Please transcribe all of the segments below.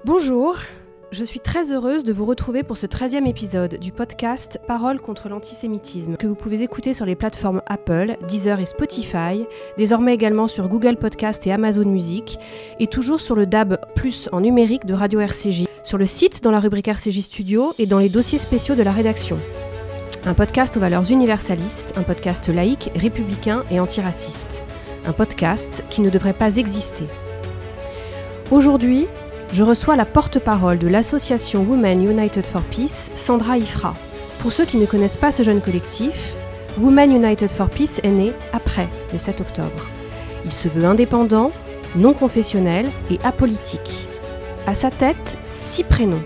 Bonjour, je suis très heureuse de vous retrouver pour ce 13e épisode du podcast Paroles contre l'antisémitisme que vous pouvez écouter sur les plateformes Apple, Deezer et Spotify, désormais également sur Google Podcast et Amazon Music, et toujours sur le DAB+ en numérique de Radio RCJ, sur le site dans la rubrique RCJ Studio et dans les dossiers spéciaux de la rédaction. Un podcast aux valeurs universalistes, un podcast laïque, républicain et antiraciste. Un podcast qui ne devrait pas exister. Aujourd'hui, je reçois la porte-parole de l'association Women United for Peace, Sandra Ifra. Pour ceux qui ne connaissent pas ce jeune collectif, Women United for Peace est né après le 7 octobre. Il se veut indépendant, non confessionnel et apolitique. À sa tête, 6 prénoms,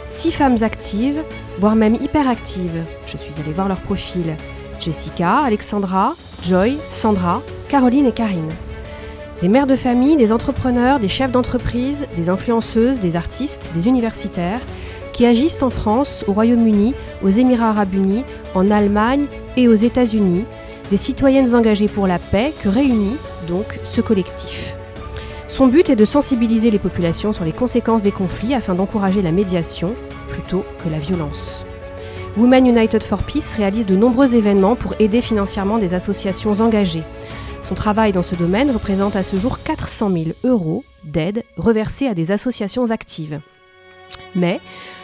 6 femmes actives, voire même hyperactives. Je suis allée voir leur profil. Jessica, Alexandra, Joy, Sandra, Caroline et Karine. Des mères de famille, des entrepreneurs, des chefs d'entreprise, des influenceuses, des artistes, des universitaires, qui agissent en France, au Royaume-Uni, aux Émirats arabes unis, en Allemagne et aux États-Unis, des citoyennes engagées pour la paix que réunit donc ce collectif. Son but est de sensibiliser les populations sur les conséquences des conflits afin d'encourager la médiation plutôt que la violence. Women United for Peace réalise de nombreux événements pour aider financièrement des associations engagées. Son travail dans ce domaine représente à ce jour 400 000 € d'aide reversés à des associations actives. Mais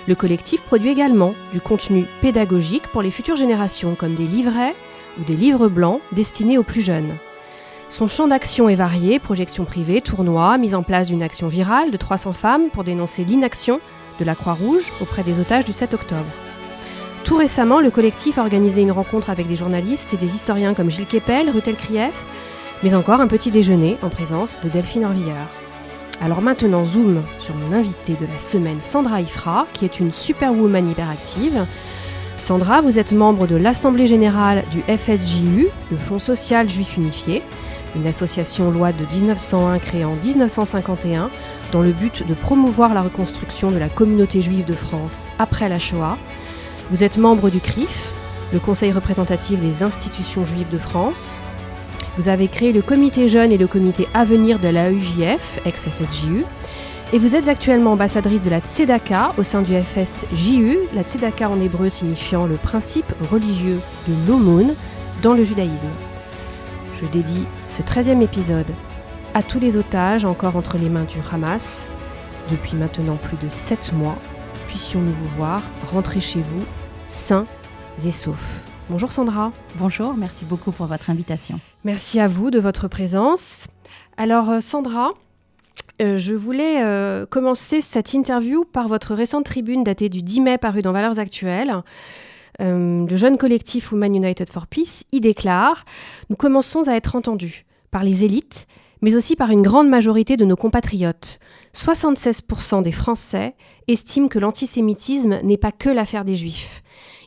le collectif produit également du contenu pédagogique pour les futures générations, comme des livrets ou des livres blancs destinés aux plus jeunes. Son champ d'action est varié, projections privées, tournois, mise en place d'une action virale de 300 femmes pour dénoncer l'inaction de la Croix-Rouge auprès des otages du 7 octobre. Tout récemment, le collectif a organisé une rencontre avec des journalistes et des historiens comme Gilles Kepel, Ruth Elkrief, mais encore un petit déjeuner en présence de Delphine Orvilleur. Alors maintenant, zoom sur mon invitée de la semaine, Sandra Ifra, qui est une superwoman hyperactive. Sandra, vous êtes membre de l'Assemblée Générale du FSJU, le Fonds Social Juif Unifié, une association loi de 1901 créée en 1951 dans le but de promouvoir la reconstruction de la communauté juive de France après la Shoah. Vous êtes membre du CRIF, le Conseil représentatif des institutions juives de France. Vous avez créé le comité jeune et le comité avenir de la UJF, ex-FSJU, et vous êtes actuellement ambassadrice de la Tzedaka au sein du FSJU, la Tzedaka en hébreu signifiant le principe religieux de l'aumône dans le judaïsme. Je dédie ce 13e épisode à tous les otages encore entre les mains du Hamas. Depuis maintenant plus de 7 mois, puissions-nous vous voir rentrer chez vous, sains et saufs. Bonjour Sandra. Bonjour, merci beaucoup pour votre invitation. Merci à vous de votre présence. Alors Sandra, je voulais commencer cette interview par votre récente tribune datée du 10 mai parue dans Valeurs Actuelles. Le jeune collectif Women United for Peace y déclare « Nous commençons à être entendus par les élites, mais aussi par une grande majorité de nos compatriotes. 76% des Français estiment que l'antisémitisme n'est pas que l'affaire des Juifs.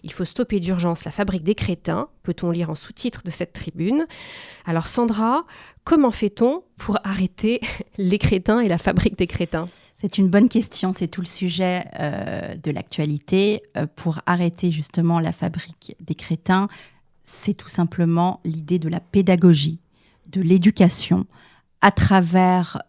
Il faut stopper d'urgence la fabrique des crétins », peut-on lire en sous-titre de cette tribune. Alors Sandra, comment fait-on pour arrêter les crétins et la fabrique des crétins ? C'est une bonne question, c'est tout le sujet de l'actualité. Pour arrêter justement la fabrique des crétins, c'est tout simplement l'idée de la pédagogie, de l'éducation, à travers,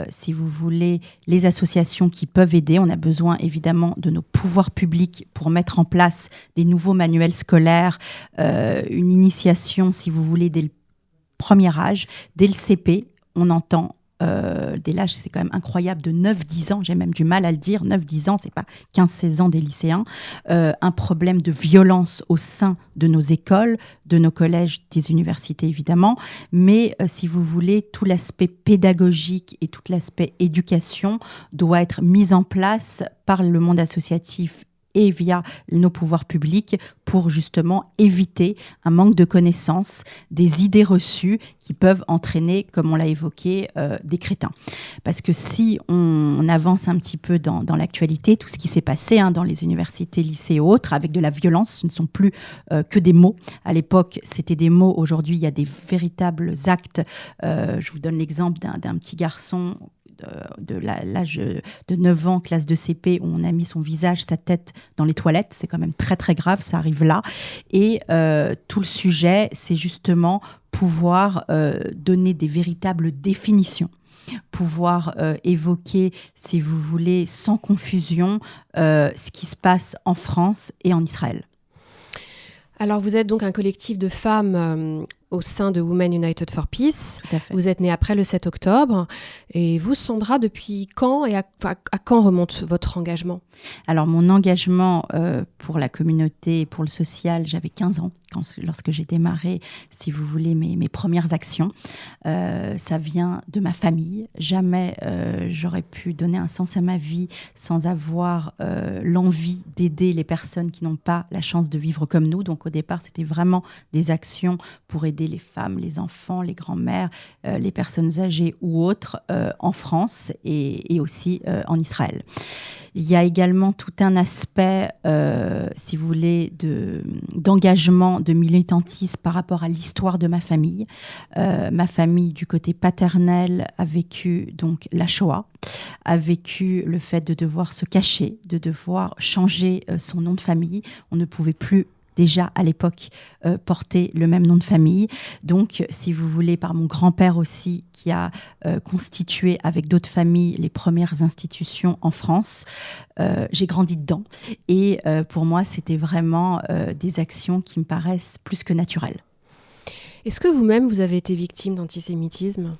si vous voulez, les associations qui peuvent aider. On a besoin évidemment de nos pouvoirs publics pour mettre en place des nouveaux manuels scolaires, une initiation, si vous voulez, dès le premier âge, dès le CP. On entend dès l'âge, c'est quand même incroyable, de 9-10 ans, j'ai même du mal à le dire, 9-10 ans, c'est pas 15-16 ans des lycéens, un problème de violence au sein de nos écoles, de nos collèges, des universités évidemment, mais si vous voulez, tout l'aspect pédagogique et tout l'aspect éducation doit être mis en place par le monde associatif et via nos pouvoirs publics pour justement éviter un manque de connaissances, des idées reçues qui peuvent entraîner, comme on l'a évoqué, des crétins. Parce que si on avance un petit peu dans l'actualité, tout ce qui s'est passé dans les universités, lycées et autres, avec de la violence, ce ne sont plus que des mots. À l'époque, c'était des mots. Aujourd'hui, il y a des véritables actes. Je vous donne l'exemple d'un petit garçon de l'âge de 9 ans, classe de CP, où on a mis son visage, sa tête dans les toilettes. C'est quand même très, très grave, ça arrive là. Et tout le sujet, c'est justement pouvoir donner des véritables définitions pouvoir évoquer, si vous voulez, sans confusion, ce qui se passe en France et en Israël. Alors, vous êtes donc un collectif de femmes au sein de Women United for Peace. Tout à fait. Vous êtes née après le 7 octobre. Et vous, Sandra, depuis quand et à quand remonte votre engagement ? Alors, mon engagement pour la communauté et pour le social, j'avais 15 ans lorsque j'ai démarré, si vous voulez, mes premières actions. Ça vient de ma famille. Jamais j'aurais pu donner un sens à ma vie sans avoir l'envie d'aider les personnes qui n'ont pas la chance de vivre comme nous. Donc, au départ, c'était vraiment des actions pour aider les femmes, les enfants, les grands-mères, les personnes âgées ou autres en France et aussi en Israël. Il y a également tout un aspect, si vous voulez, d'engagement, de militantisme par rapport à l'histoire de ma famille. Ma famille, du côté paternel, a vécu donc la Shoah, a vécu le fait de devoir se cacher, de devoir changer son nom de famille. On ne pouvait plus déjà à l'époque porter le même nom de famille. Donc, si vous voulez, par mon grand-père aussi, qui a constitué avec d'autres familles les premières institutions en France, j'ai grandi dedans. Et pour moi, c'était vraiment des actions qui me paraissent plus que naturelles. Est-ce que vous-même, vous avez été victime d'antisémitisme ?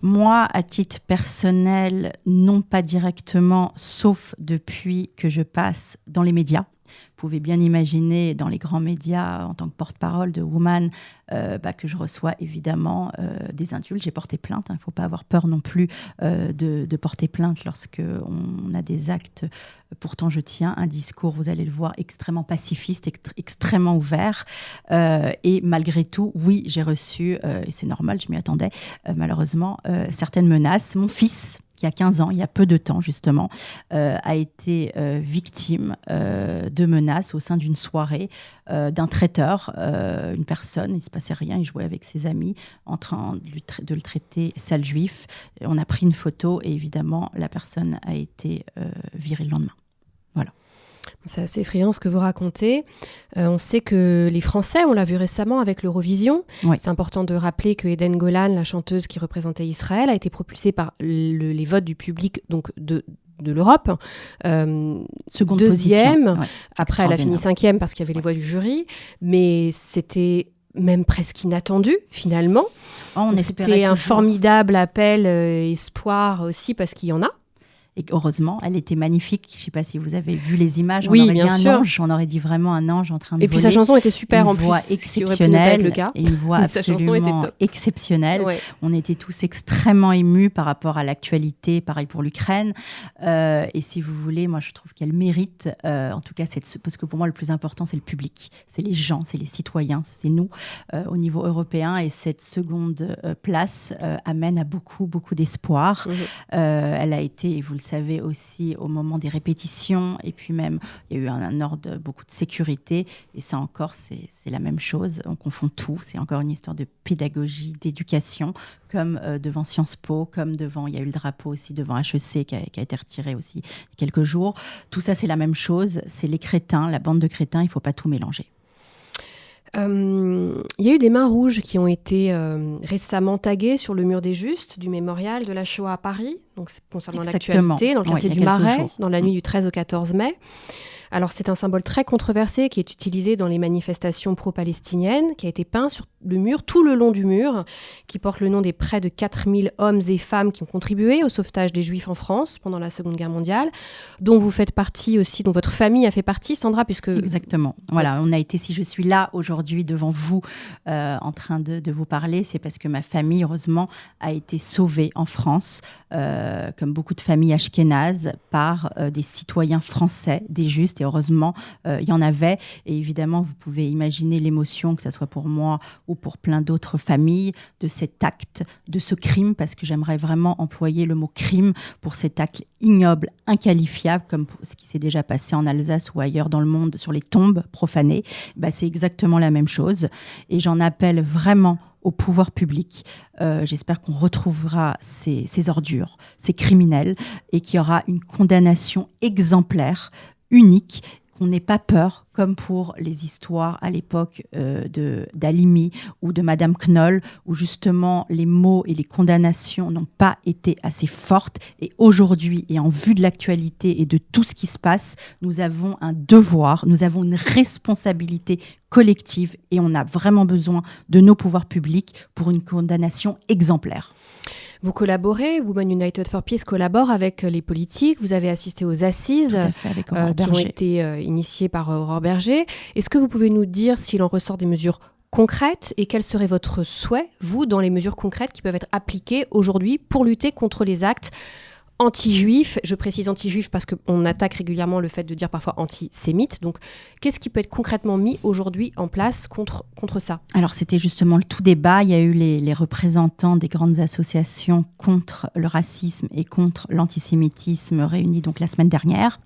Moi, à titre personnel, non pas directement, sauf depuis que je passe dans les médias. Vous pouvez bien imaginer dans les grands médias, en tant que porte-parole de Woman, que je reçois évidemment des insultes. J'ai porté plainte, il ne faut pas avoir peur non plus de porter plainte lorsqu'on a des actes. Pourtant, je tiens un discours, vous allez le voir, extrêmement pacifiste, extrêmement ouvert. Et malgré tout, oui, j'ai reçu, et c'est normal, je m'y attendais, malheureusement, certaines menaces. Mon fils, qui a 15 ans, il y a peu de temps justement, a été victime de menaces au sein d'une soirée d'un traiteur, une personne, il ne se passait rien, il jouait avec ses amis en train de le traiter sale juif. On a pris une photo et évidemment, la personne a été virée le lendemain. Voilà. C'est assez effrayant ce que vous racontez. On sait que les Français, on l'a vu récemment avec l'Eurovision. Oui. C'est important de rappeler que Eden Golan, la chanteuse qui représentait Israël, a été propulsée par les votes du public donc de l'Europe. Seconde deuxième. Position. Ouais, après, elle a fini 5e parce qu'il y avait les voix du jury. Mais c'était même presque inattendu, finalement. C'était un formidable appel, espoir aussi, parce qu'il y en a. Et heureusement, elle était magnifique. Je ne sais pas si vous avez vu les images. Oui, on aurait bien dit sûr. Un ange. On aurait dit vraiment un ange en train de voler. Et puis sa chanson était super en plus. Une voix exceptionnelle. Et une voix absolument exceptionnelle. Ouais. On était tous extrêmement émus par rapport à l'actualité. Pareil pour l'Ukraine. Et si vous voulez, moi, je trouve qu'elle mérite, en tout cas, parce que pour moi, le plus important, c'est le public. C'est les gens, c'est les citoyens, c'est nous, au niveau européen. Et cette seconde place amène à beaucoup, beaucoup d'espoir. Elle a été, vous le savez aussi, au moment des répétitions, et puis même, il y a eu un ordre, beaucoup de sécurité, et ça encore, c'est la même chose, on confond tout, c'est encore une histoire de pédagogie, d'éducation, comme devant Sciences Po, comme devant, il y a eu le drapeau aussi devant HEC qui a été retiré aussi il y a quelques jours. Tout ça, c'est la même chose, c'est les crétins, la bande de crétins, il ne faut pas tout mélanger. Il y a eu des mains rouges qui ont été récemment taguées sur le mur des Justes du mémorial de la Shoah à Paris, donc concernant l'actualité, dans le quartier du Marais, dans la nuit du 13 au 14 mai. Alors, c'est un symbole très controversé qui est utilisé dans les manifestations pro-palestiniennes, qui a été peint sur le mur, tout le long du mur, qui porte le nom des près de 4000 hommes et femmes qui ont contribué au sauvetage des Juifs en France pendant la Seconde Guerre mondiale, dont vous faites partie aussi, dont votre famille a fait partie, Sandra, puisque... Exactement. Voilà, on a été, si je suis là aujourd'hui devant vous, en train de vous parler, c'est parce que ma famille, heureusement, a été sauvée en France, comme beaucoup de familles ashkénazes, par des citoyens français, des justes, et heureusement, il y en avait. Et évidemment, vous pouvez imaginer l'émotion, que ce soit pour moi ou pour plein d'autres familles, de cet acte, de ce crime, parce que j'aimerais vraiment employer le mot crime pour cet acte ignoble, inqualifiable, comme ce qui s'est déjà passé en Alsace ou ailleurs dans le monde sur les tombes profanées. C'est exactement la même chose. Et j'en appelle vraiment au pouvoir public. J'espère qu'on retrouvera ces ordures, ces criminels, et qu'il y aura une condamnation exemplaire, unique, qu'on n'ait pas peur, comme pour les histoires à l'époque d'Halimi ou de Madame Knoll, où justement les mots et les condamnations n'ont pas été assez fortes. Et aujourd'hui, et en vue de l'actualité et de tout ce qui se passe, nous avons un devoir, nous avons une responsabilité collective et on a vraiment besoin de nos pouvoirs publics pour une condamnation exemplaire. Vous collaborez, Women United for Peace collabore avec les politiques. Vous avez assisté aux assises qui ont été initiées par Aurore Bergé. Est-ce que vous pouvez nous dire s'il en ressort des mesures concrètes et quel serait votre souhait, vous, dans les mesures concrètes qui peuvent être appliquées aujourd'hui pour lutter contre les actes anti-juifs? Je précise anti-juifs parce qu'on attaque régulièrement le fait de dire parfois antisémite. Donc, qu'est-ce qui peut être concrètement mis aujourd'hui en place contre ça? Alors, c'était justement le tout débat. Il y a eu les représentants des grandes associations contre le racisme et contre l'antisémitisme réunis donc la semaine dernière.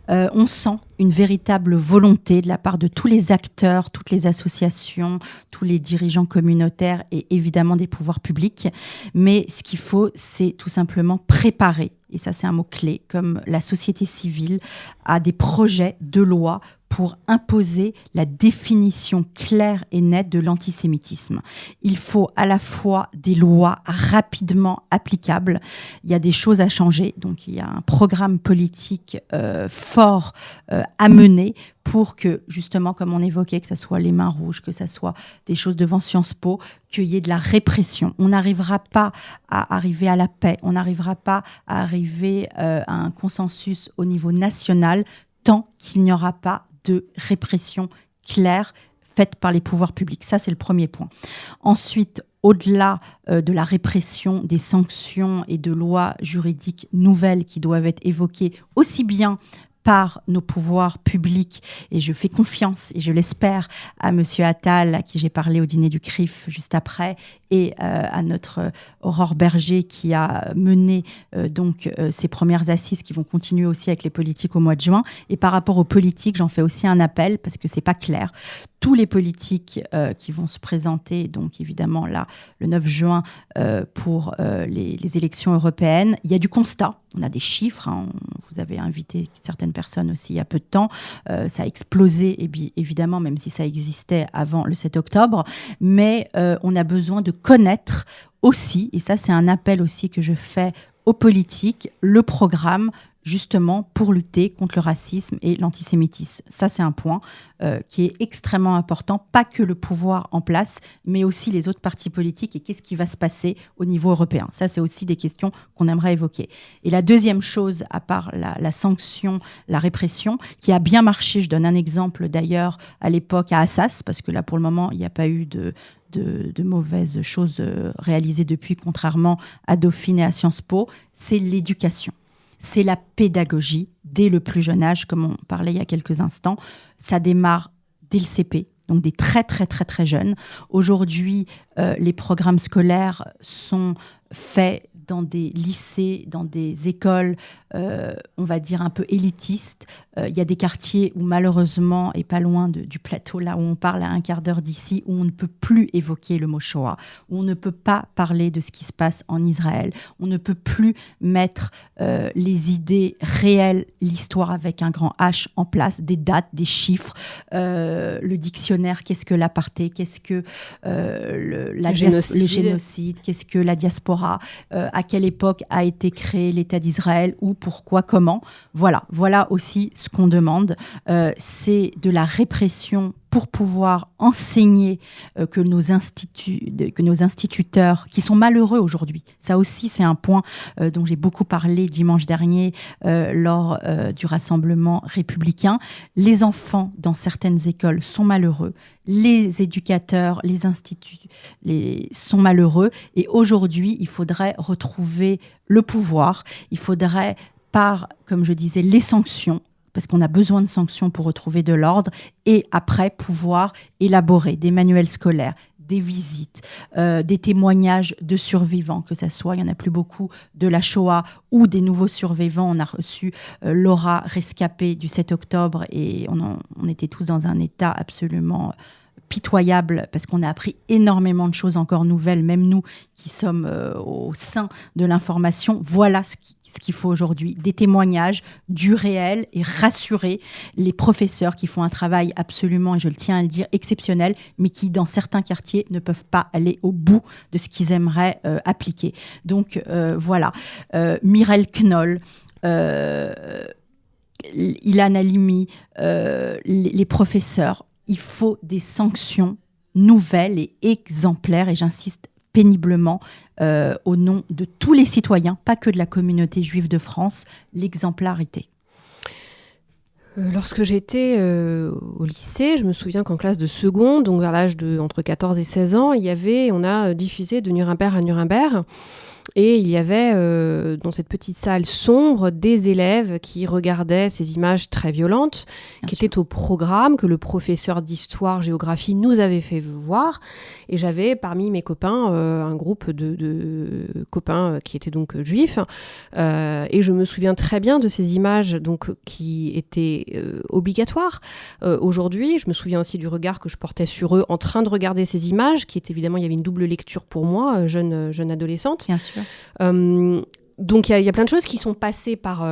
On sent une véritable volonté de la part de tous les acteurs, toutes les associations, tous les dirigeants communautaires et évidemment des pouvoirs publics. Mais ce qu'il faut, c'est tout simplement préparer, et ça c'est un mot-clé, comme la société civile a des projets de loi pour imposer la définition claire et nette de l'antisémitisme. Il faut à la fois des lois rapidement applicables, il y a des choses à changer, donc il y a un programme politique fort à mener pour que, justement, comme on évoquait, que ce soit les mains rouges, que ce soit des choses devant Sciences Po, qu'il y ait de la répression. On n'arrivera pas à arriver à la paix, on n'arrivera pas à arriver à un consensus au niveau national tant qu'il n'y aura pas de répression claire faite par les pouvoirs publics. Ça, c'est le premier point. Ensuite, au-delà de la répression, des sanctions et de lois juridiques nouvelles qui doivent être évoquées aussi bien par nos pouvoirs publics, et je fais confiance, et je l'espère, à M. Attal, à qui j'ai parlé au dîner du CRIF juste après, et à notre Aurore Bergé, qui a mené ces premières assises qui vont continuer aussi avec les politiques au mois de juin. Et par rapport aux politiques, j'en fais aussi un appel, parce que c'est pas clair. Tous les politiques qui vont se présenter, donc évidemment là, le 9 juin, pour les élections européennes, il y a du constat. On a des chiffres, hein. Vous avez invité certaines personnes aussi il y a peu de temps. Ça a explosé, évidemment, même si ça existait avant le 7 octobre. Mais on a besoin de connaître aussi, et ça c'est un appel aussi que je fais aux politiques, le programme justement pour lutter contre le racisme et l'antisémitisme. Ça, c'est un point qui est extrêmement important, pas que le pouvoir en place, mais aussi les autres partis politiques et qu'est-ce qui va se passer au niveau européen. Ça, c'est aussi des questions qu'on aimerait évoquer. Et la deuxième chose, à part la sanction, la répression, qui a bien marché, je donne un exemple d'ailleurs à l'époque à Assas, parce que là, pour le moment, il n'y a pas eu de mauvaises choses réalisées depuis, contrairement à Dauphine et à Sciences Po, c'est l'éducation. C'est la pédagogie dès le plus jeune âge, comme on parlait il y a quelques instants. Ça démarre dès le CP, donc des très, très, très, très jeunes. Aujourd'hui, les programmes scolaires sont faits dans des lycées, dans des écoles, on va dire un peu élitistes. Il y a des quartiers où malheureusement, et pas loin du plateau, là où on parle à un quart d'heure d'ici, où on ne peut plus évoquer le mot Shoah, où on ne peut pas parler de ce qui se passe en Israël, on ne peut plus mettre les idées réelles, l'histoire avec un grand H en place, des dates, des chiffres, le dictionnaire, qu'est-ce que l'apartheid, qu'est-ce que le génocide, qu'est-ce que la diaspora, à quelle époque a été créé l'État d'Israël, où, pourquoi, comment. Voilà aussi ce qu'on demande. C'est de la répression pour pouvoir enseigner que nos instituteurs, qui sont malheureux aujourd'hui, ça aussi c'est un point dont j'ai beaucoup parlé dimanche dernier lors du rassemblement républicain. Les enfants dans certaines écoles sont malheureux, les éducateurs, les instituts sont malheureux, et aujourd'hui il faudrait retrouver le pouvoir, il faudrait par, comme je disais, les sanctions, parce qu'on a besoin de sanctions pour retrouver de l'ordre, et après pouvoir élaborer des manuels scolaires, des visites, des témoignages de survivants, que ça soit, il n'y en a plus beaucoup, de la Shoah ou des nouveaux survivants. On a reçu Laura, rescapée du 7 octobre, et on était tous dans un état absolument pitoyable, parce qu'on a appris énormément de choses encore nouvelles, même nous qui sommes au sein de l'information. Voilà ce ce qu'il faut aujourd'hui, des témoignages, du réel et rassurer les professeurs qui font un travail absolument, et je le tiens à le dire, exceptionnel, mais qui, dans certains quartiers, ne peuvent pas aller au bout de ce qu'ils aimeraient appliquer. Donc, voilà. Mireille Knoll, Ilan Halimi, les professeurs, il faut des sanctions nouvelles et exemplaires, et j'insiste péniblement au nom de tous les citoyens, pas que de la communauté juive de France, l'exemplarité. Lorsque j'étais au lycée, je me souviens qu'en classe de seconde, donc vers l'âge de entre 14 et 16 ans, on a diffusé de Nuremberg à Nuremberg. Et il y avait dans cette petite salle sombre des élèves qui regardaient ces images très violentes, qui étaient au programme, que le professeur d'histoire-géographie nous avait fait voir. Et j'avais parmi mes copains un groupe de copains qui étaient donc juifs. Et je me souviens très bien de ces images donc, qui étaient obligatoires. Aujourd'hui, je me souviens aussi du regard que je portais sur eux en train de regarder ces images, qui est évidemment, il y avait une double lecture pour moi, jeune adolescente. Bien sûr. Donc il y a plein de choses qui sont passées par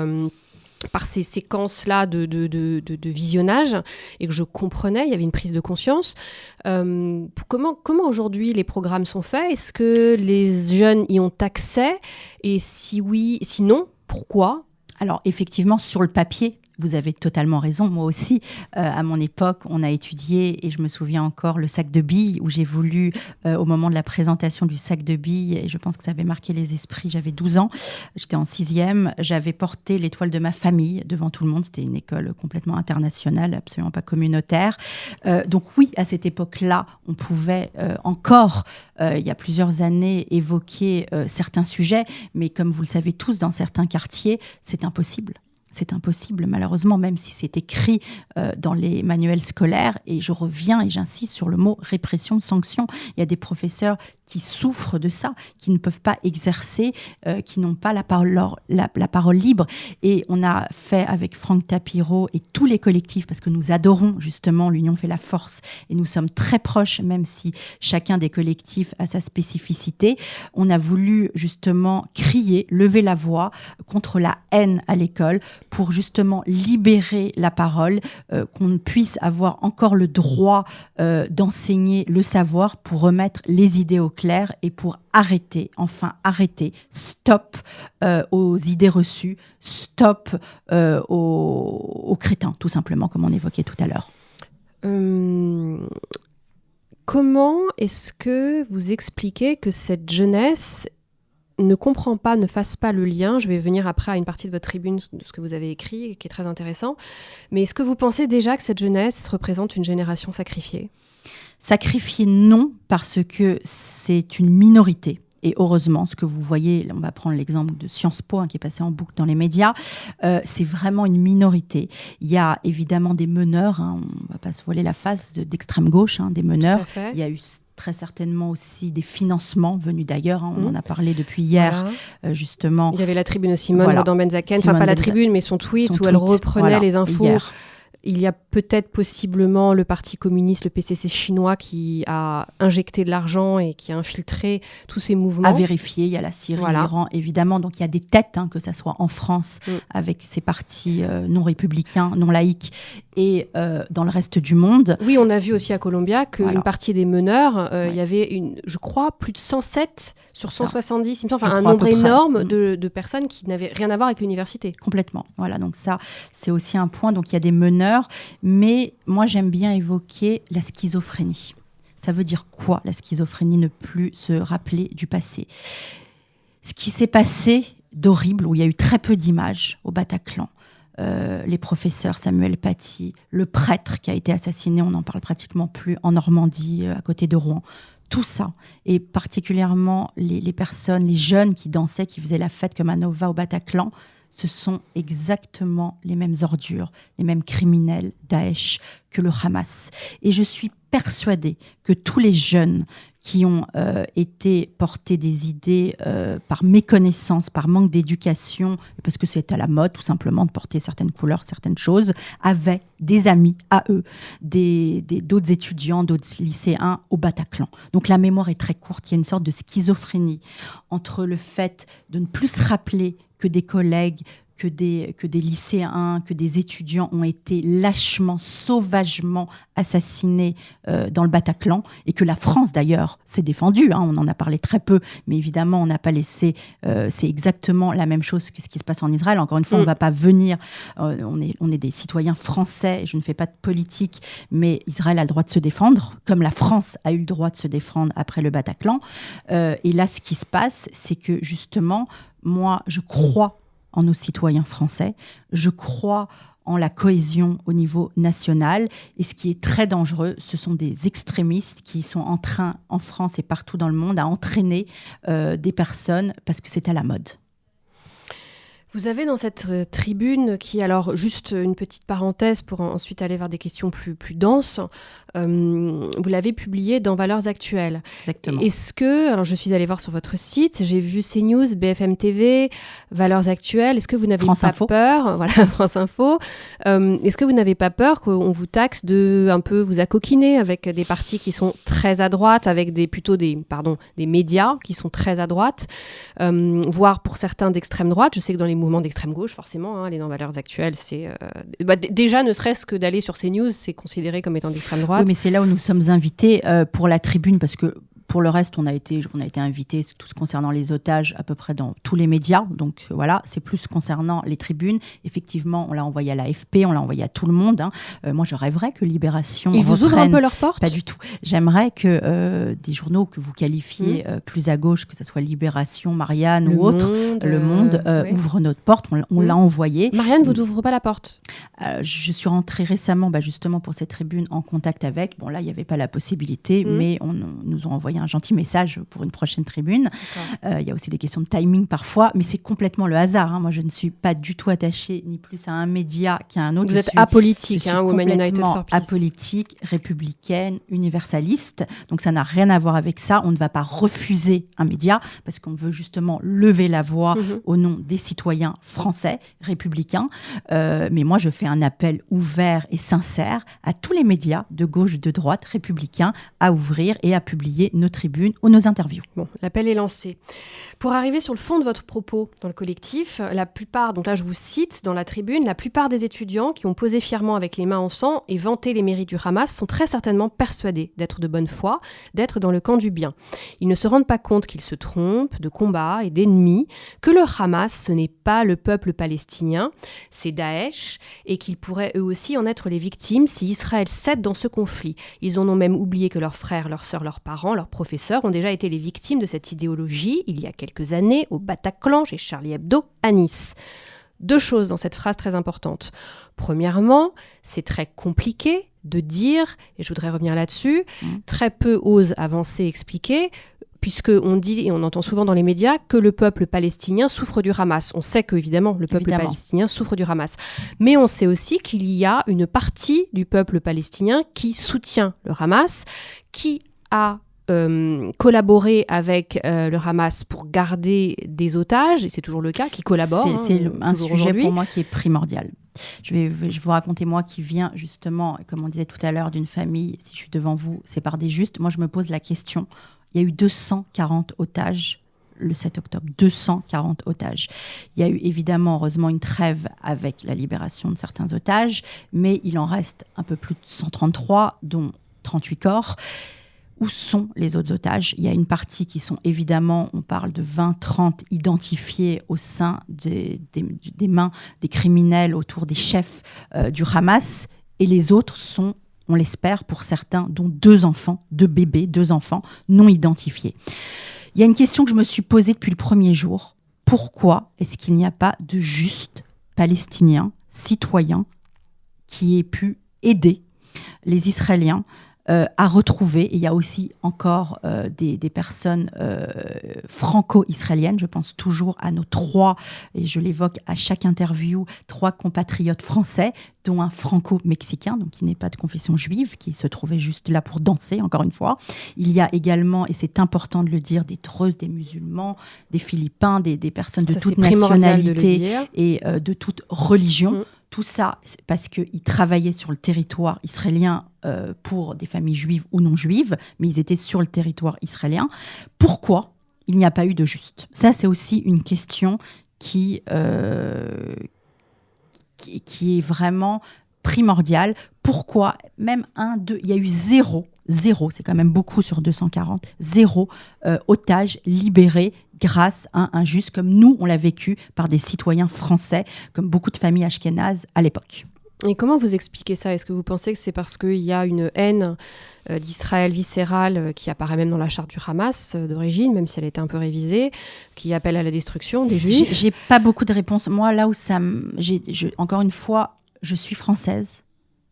ces séquences-là de visionnage et que je comprenais, il y avait une prise de conscience. Comment aujourd'hui les programmes sont faits ? Est-ce que les jeunes y ont accès ? Et si oui, sinon, pourquoi ? Alors effectivement, sur le papier, vous avez totalement raison. Moi aussi, à mon époque, on a étudié, et je me souviens encore, le sac de billes, où j'ai voulu, au moment de la présentation du sac de billes, et je pense que ça avait marqué les esprits, j'avais 12 ans, j'étais en 6e, j'avais porté l'étoile de ma famille devant tout le monde. C'était une école complètement internationale, absolument pas communautaire. Donc oui, à cette époque-là, on pouvait encore, il y a plusieurs années, évoquer certains sujets, mais comme vous le savez tous, dans certains quartiers, c'est impossible. C'est impossible, malheureusement, même si c'est écrit dans les manuels scolaires. Et je reviens et j'insiste sur le mot répression, sanction. Il y a des professeurs qui souffrent de ça, qui ne peuvent pas exercer, qui n'ont pas la parole libre. Et on a fait avec Franck Tapiro et tous les collectifs, parce que nous adorons justement l'union fait la force, et nous sommes très proches, même si chacun des collectifs a sa spécificité. On a voulu justement crier, lever la voix contre la haine à l'école, pour justement libérer la parole, qu'on puisse avoir encore le droit d'enseigner le savoir, pour remettre les idées au clair et pour arrêter, stop aux idées reçues, stop aux crétins, tout simplement, comme on évoquait tout à l'heure. Comment est-ce que vous expliquez que cette jeunesse ne comprend pas, ne fasse pas le lien? Je vais venir après à une partie de votre tribune, de ce que vous avez écrit, qui est très intéressant. Mais est-ce que vous pensez déjà que cette jeunesse représente une génération sacrifiée ? Sacrifiée, non, parce que c'est une minorité. Et heureusement, ce que vous voyez, on va prendre l'exemple de Sciences Po, qui est passé en boucle dans les médias, c'est vraiment une minorité. Il y a évidemment des meneurs, on ne va pas se voiler la face, d'extrême gauche, des meneurs. Il y a eu très certainement aussi des financements venus d'ailleurs. On en a parlé depuis hier, justement. Il y avait la tribune de Simone Rodin-Benzaken, enfin pas la tribune, mais son tweet où elle reprenait les infos. Hier. Il y a peut-être possiblement le Parti communiste, le PCC chinois, qui a injecté de l'argent et qui a infiltré tous ces mouvements. À vérifier, il y a la Syrie, l'Iran, évidemment. Donc il y a des têtes, que ça soit en France, avec ces partis non républicains, non laïques, et dans le reste du monde. Oui, on a vu aussi à Columbia qu'une partie des meneurs, il y avait, je crois, plus de 107 sur 170, un nombre énorme de personnes qui n'avaient rien à voir avec l'université. Complètement. Voilà, donc ça, c'est aussi un point. Donc il y a des meneurs, mais moi j'aime bien évoquer la schizophrénie. Ça veut dire quoi, la schizophrénie? Ne plus se rappeler du passé. Ce qui s'est passé d'horrible, où il y a eu très peu d'images au Bataclan, les professeurs, Samuel Paty, le prêtre qui a été assassiné, on n'en parle pratiquement plus, en Normandie, à côté de Rouen. Tout ça, et particulièrement les personnes, les jeunes qui dansaient, qui faisaient la fête comme à Nova au Bataclan, ce sont exactement les mêmes ordures, les mêmes criminels, Daesh, que le Hamas. Et je suis persuadée que tous les jeunes qui ont été portés des idées par méconnaissance, par manque d'éducation, parce que c'est à la mode tout simplement de porter certaines couleurs, certaines choses, avaient des amis à eux, d'autres étudiants, d'autres lycéens au Bataclan. Donc la mémoire est très courte, il y a une sorte de schizophrénie entre le fait de ne plus se rappeler que des collègues, que des lycéens, que des étudiants ont été lâchement, sauvagement assassinés dans le Bataclan, et que la France d'ailleurs s'est défendue, on en a parlé très peu, mais évidemment on n'a pas laissé, c'est exactement la même chose que ce qui se passe en Israël. Encore une fois, on ne va pas venir, on est des citoyens français, je ne fais pas de politique, mais Israël a le droit de se défendre, comme la France a eu le droit de se défendre après le Bataclan. Et là, ce qui se passe, c'est que justement, moi, je crois en nos citoyens français. Je crois en la cohésion au niveau national. Et ce qui est très dangereux, ce sont des extrémistes qui sont en train, en France et partout dans le monde, à entraîner des personnes parce que c'est à la mode. Vous avez dans cette tribune, qui, alors juste une petite parenthèse pour ensuite aller vers des questions plus denses, vous l'avez publié dans Valeurs Actuelles. Exactement. Est-ce que, alors je suis allée voir sur votre site, j'ai vu CNews, BFM TV, Valeurs Actuelles, est-ce que vous n'avez pas peur, voilà, France Info, est-ce que vous n'avez pas peur qu'on vous taxe de un peu vous accoquiner avec des partis qui sont très à droite, avec des médias qui sont très à droite, voire pour certains d'extrême droite? Je sais que dans les mouvements d'extrême gauche, forcément, aller dans Valeurs Actuelles, c'est déjà, ne serait-ce que d'aller sur CNews, c'est considéré comme étant d'extrême droite. Oui, mais c'est là où nous sommes invités pour la tribune, parce que pour le reste, on a été invités, tout ce concernant les otages, à peu près dans tous les médias. Donc voilà, c'est plus concernant les tribunes. Effectivement, on l'a envoyé à l'AFP, on l'a envoyé à tout le monde. Moi, je rêverais que Libération reprenne. Ils vous ouvrent un peu leurs portes ? Pas du tout. J'aimerais que des journaux que vous qualifiez plus à gauche, que ce soit Libération, Marianne ou autre, Le Monde, ouvrent notre porte. On l'a envoyé. Marianne, vous n'ouvrez pas la porte ? Je suis rentrée récemment, justement pour cette tribune, en contact avec. Bon, là, il n'y avait pas la possibilité, mais nous ont envoyé un gentil message pour une prochaine tribune. Il y a aussi des questions de timing parfois, mais c'est complètement le hasard. Moi, je ne suis pas du tout attachée ni plus à un média qu'à un autre. Vous êtes apolitique, Women United for Peace. Apolitique, républicaine, universaliste. Donc, ça n'a rien à voir avec ça. On ne va pas refuser un média parce qu'on veut justement lever la voix au nom des citoyens français, républicains. Mais moi, je fais un appel ouvert et sincère à tous les médias de gauche, de droite, républicains, à ouvrir et à publier nos tribunes ou nos interviews. Bon, l'appel est lancé. Pour arriver sur le fond de votre propos dans le collectif, la plupart, donc là je vous cite dans la tribune, la plupart des étudiants qui ont posé fièrement avec les mains en sang et vanté les mérites du Hamas sont très certainement persuadés d'être de bonne foi, d'être dans le camp du bien. Ils ne se rendent pas compte qu'ils se trompent de combat et d'ennemis, que le Hamas, ce n'est pas le peuple palestinien, c'est Daesh, et qu'ils pourraient eux aussi en être les victimes si Israël cède dans ce conflit. Ils en ont même oublié que leurs frères, leurs sœurs, leurs parents, leurs professeurs ont déjà été les victimes de cette idéologie il y a quelques années au Bataclan, chez Charlie Hebdo, à Nice. Deux choses dans cette phrase très importantes. Premièrement, c'est très compliqué de dire, et je voudrais revenir là-dessus, très peu osent avancer, expliquer, puisqu'on dit, et on entend souvent dans les médias, que le peuple palestinien souffre du Hamas. On sait qu'évidemment, le peuple palestinien souffre du Hamas. Mais on sait aussi qu'il y a une partie du peuple palestinien qui soutient le Hamas, qui a collaboré avec le Hamas pour garder des otages, et c'est toujours le cas, qui collabore. C'est un sujet pour moi qui est primordial. Je vais vous raconter, moi qui viens justement, comme on disait tout à l'heure, d'une famille, si je suis devant vous, c'est par des justes. Moi, je me pose la question, il y a eu 240 otages le 7 octobre, 240 otages. Il y a eu évidemment, heureusement, une trêve avec la libération de certains otages, mais il en reste un peu plus de 133, dont 38 corps. Où sont les autres otages ? Il y a une partie qui sont évidemment, on parle de 20-30 identifiés au sein des mains des criminels autour des chefs du Hamas, et les autres sont, on l'espère pour certains, dont 2 enfants, 2 bébés, 2 enfants non identifiés. Il y a une question que je me suis posée depuis le premier jour. Pourquoi est-ce qu'il n'y a pas de juste Palestiniens, citoyens, qui aient pu aider les Israéliens à retrouver, et il y a aussi encore des personnes franco-israéliennes, je pense toujours à nos 3, et je l'évoque à chaque interview, 3 compatriotes français, dont un franco-mexicain, donc qui n'est pas de confession juive, qui se trouvait juste là pour danser, encore une fois. Il y a également, et c'est important de le dire, des Druzes, des musulmans, des Philippins, des personnes de toute nationalité et de toute religion. Tout ça, c'est parce qu'ils travaillaient sur le territoire israélien pour des familles juives ou non juives, mais ils étaient sur le territoire israélien. Pourquoi il n'y a pas eu de juste ? Ça, c'est aussi une question qui est vraiment primordial. Pourquoi ? Même il y a eu zéro, c'est quand même beaucoup sur 240, otages libérés grâce à un juge comme nous, on l'a vécu par des citoyens français, comme beaucoup de familles ashkénazes à l'époque. Et comment vous expliquez ça ? Est-ce que vous pensez que c'est parce qu'il y a une haine d'Israël viscérale qui apparaît même dans la charte du Hamas d'origine, même si elle a été un peu révisée, qui appelle à la destruction des Juifs ? J'ai pas beaucoup de réponses. Moi, là où encore une fois, je suis française,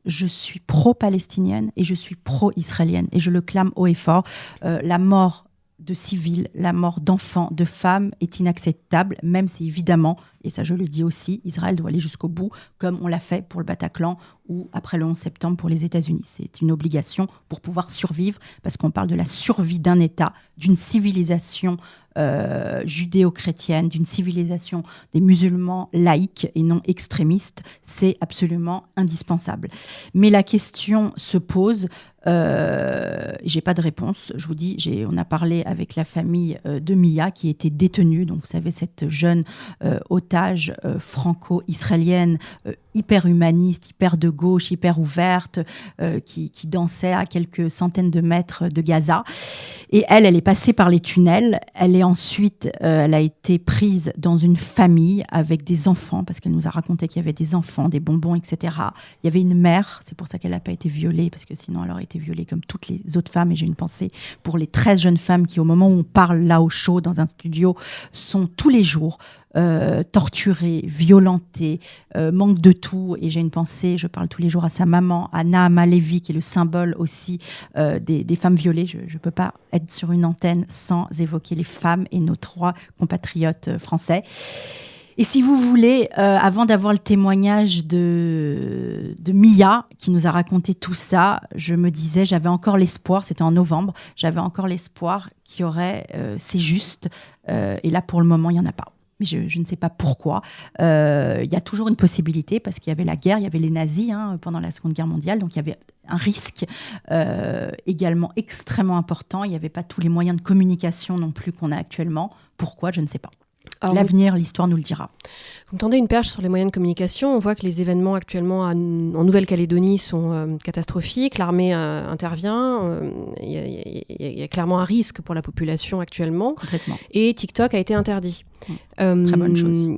je suis pro-palestinienne et je suis pro-israélienne. Et je le clame haut et fort. La mort de civils, la mort d'enfants, de femmes est inacceptable, même si évidemment, et ça je le dis aussi, Israël doit aller jusqu'au bout, comme on l'a fait pour le Bataclan ou après le 11 septembre pour les États-Unis. C'est une obligation pour pouvoir survivre, parce qu'on parle de la survie d'un État, d'une civilisation judéo-chrétienne, d'une civilisation des musulmans laïques et non extrémistes. C'est absolument indispensable. Mais la question se pose, j'ai pas de réponse. Je vous dis, on a parlé avec la famille de Mia qui était détenue. Donc, vous savez, cette jeune otage franco-israélienne, hyper humaniste, hyper de gauche, hyper ouverte, qui dansait à quelques centaines de mètres de Gaza. Et elle est passée par les tunnels. Elle a été prise dans une famille avec des enfants, parce qu'elle nous a raconté qu'il y avait des enfants, des bonbons, etc. Il y avait une mère, c'est pour ça qu'elle n'a pas été violée, parce que sinon elle aurait été violée comme toutes les autres femmes. Et j'ai une pensée pour les 13 jeunes femmes qui, au moment où on parle là au chaud, dans un studio, sont tous les jours torturées, violentées, manque de tout. Et j'ai une pensée, je parle tous les jours à sa maman, à Naama Lévi, qui est le symbole aussi des femmes violées. Je ne peux pas être sur une antenne sans évoquer les femmes et nos 3 compatriotes français. Et si vous voulez, avant d'avoir le témoignage de Mia, qui nous a raconté tout ça, je me disais, j'avais encore l'espoir, c'était en novembre, j'avais encore l'espoir qu'il y aurait C'est juste. Et là, pour le moment, il n'y en a pas. Mais je ne sais pas pourquoi. Il y a toujours une possibilité, parce qu'il y avait la guerre, il y avait les nazis pendant la Seconde Guerre mondiale, donc il y avait un risque également extrêmement important. Il n'y avait pas tous les moyens de communication non plus qu'on a actuellement. Pourquoi ? Je ne sais pas. Alors, l'avenir, l'histoire nous le dira. Vous me tendez une perche sur les moyens de communication. On voit que les événements actuellement en Nouvelle-Calédonie sont catastrophiques. L'armée intervient. Il y a clairement un risque pour la population actuellement. Complètement. Et TikTok a été interdit. Très bonne chose.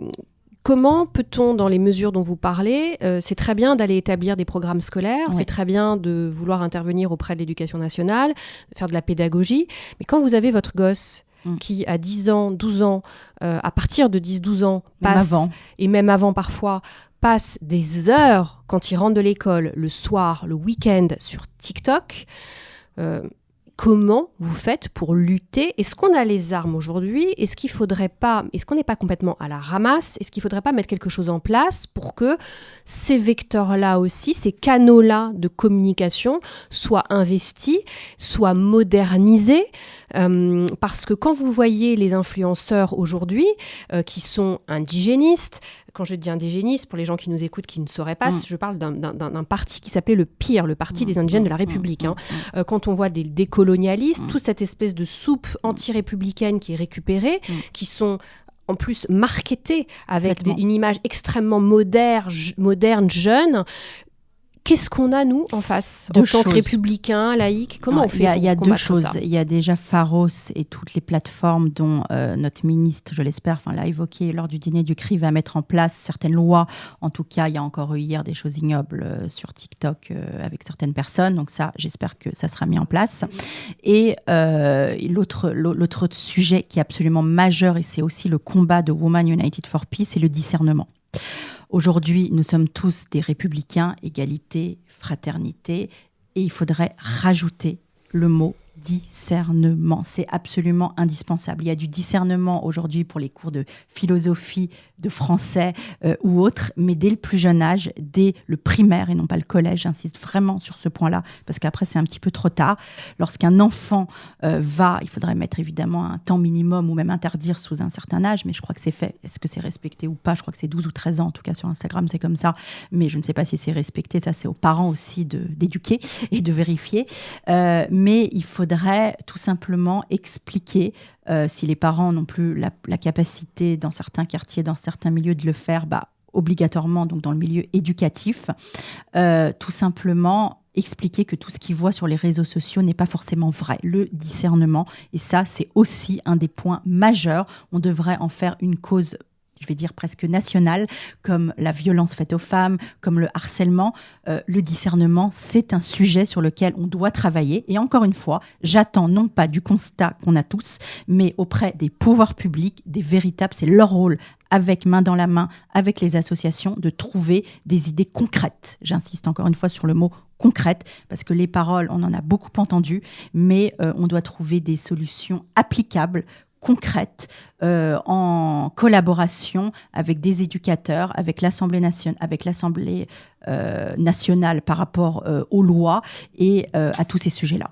Comment peut-on, dans les mesures dont vous parlez, c'est très bien d'aller établir des programmes scolaires, c'est très bien de vouloir intervenir auprès de l'éducation nationale, de faire de la pédagogie, mais quand vous avez votre gosse qui, à 10 ans, 12 ans, à partir de 10-12 ans, passe, et même avant parfois, passe des heures quand il rentre de l'école, le soir, le week-end, sur TikTok, comment vous faites pour lutter ? Est-ce qu'on a les armes aujourd'hui ? Est-ce qu'on n'est pas complètement à la ramasse ? Est-ce qu'il ne faudrait pas mettre quelque chose en place pour que ces vecteurs-là aussi, ces canaux-là de communication soient investis, soient modernisés ? Parce que quand vous voyez les influenceurs aujourd'hui qui sont indigénistes, quand je dis indigénistes, pour les gens qui nous écoutent qui ne sauraient pas, je parle d'un parti qui s'appelait le PIR, le Parti des indigènes de la République. Quand on voit des décolonialistes, toute cette espèce de soupe anti-républicaine qui est récupérée, qui sont en plus marketés avec une image extrêmement moderne, jeune. Qu'est-ce qu'on a, nous, en face, en tant que républicains, laïcs ? Comment on fait ? Il y a 2 choses. Il y a déjà Pharos et toutes les plateformes dont notre ministre, je l'espère, l'a évoqué lors du dîner du CRI, va mettre en place certaines lois. En tout cas, il y a encore eu hier des choses ignobles sur TikTok avec certaines personnes. Donc ça, j'espère que ça sera mis en place. Et l'autre sujet qui est absolument majeur, et c'est aussi le combat de Women United for Peace, c'est le discernement. Aujourd'hui, nous sommes tous des républicains, égalité, fraternité, et il faudrait rajouter le mot discernement. C'est absolument indispensable. Il y a du discernement aujourd'hui pour les cours de philosophie, de français ou autres, mais dès le plus jeune âge, dès le primaire et non pas le collège, j'insiste vraiment sur ce point-là, parce qu'après c'est un petit peu trop tard. Lorsqu'un enfant il faudrait mettre évidemment un temps minimum ou même interdire sous un certain âge, mais je crois que c'est fait. Est-ce que c'est respecté ou pas ? Je crois que c'est 12 ou 13 ans, en tout cas sur Instagram, c'est comme ça, mais je ne sais pas si c'est respecté. Ça, c'est aux parents aussi d'éduquer et de vérifier. Mais il faudrait faudrait tout simplement expliquer, si les parents n'ont plus la capacité dans certains quartiers, dans certains milieux de le faire, obligatoirement, donc dans le milieu éducatif, tout simplement expliquer que tout ce qu'ils voient sur les réseaux sociaux n'est pas forcément vrai. Le discernement, et ça, c'est aussi un des points majeurs. On devrait en faire une cause, je vais dire presque nationale, comme la violence faite aux femmes, comme le harcèlement. Le discernement, c'est un sujet sur lequel on doit travailler. Et encore une fois, j'attends non pas du constat qu'on a tous, mais auprès des pouvoirs publics, des véritables, c'est leur rôle, avec main dans la main, avec les associations, de trouver des idées concrètes. J'insiste encore une fois sur le mot concrète, parce que les paroles, on en a beaucoup entendu, mais on doit trouver des solutions applicables, concrètes, en collaboration avec des éducateurs, avec l'Assemblée nationale par rapport aux lois et à tous ces sujets-là.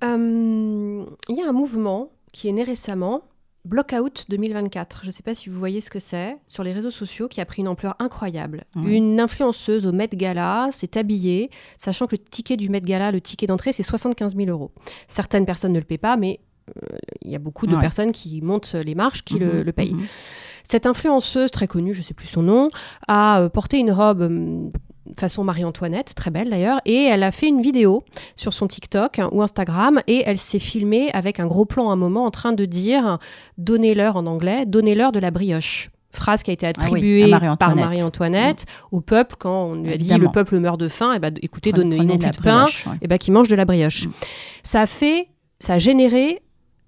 Il y a un mouvement qui est né récemment, Blockout 2024. Je ne sais pas si vous voyez ce que c'est, sur les réseaux sociaux, qui a pris une ampleur incroyable. Une influenceuse au Met Gala s'est habillée, sachant que le ticket du Met Gala, le ticket d'entrée, c'est 75 000 €. Certaines personnes ne le paient pas, mais il y a beaucoup de personnes qui montent les marches qui le payent. Cette influenceuse, très connue, je ne sais plus son nom, a porté une robe façon Marie-Antoinette, très belle d'ailleurs, et elle a fait une vidéo sur son TikTok ou Instagram, et elle s'est filmée avec un gros plan à un moment en train de dire « donnez-leur » en anglais, « donnez-leur de la brioche ». Phrase qui a été attribuée par Marie-Antoinette au peuple quand on lui a dit « le peuple meurt de faim », écoutez, donnez-nous plus de pain, qu'ils mangent de la brioche. Ça a généré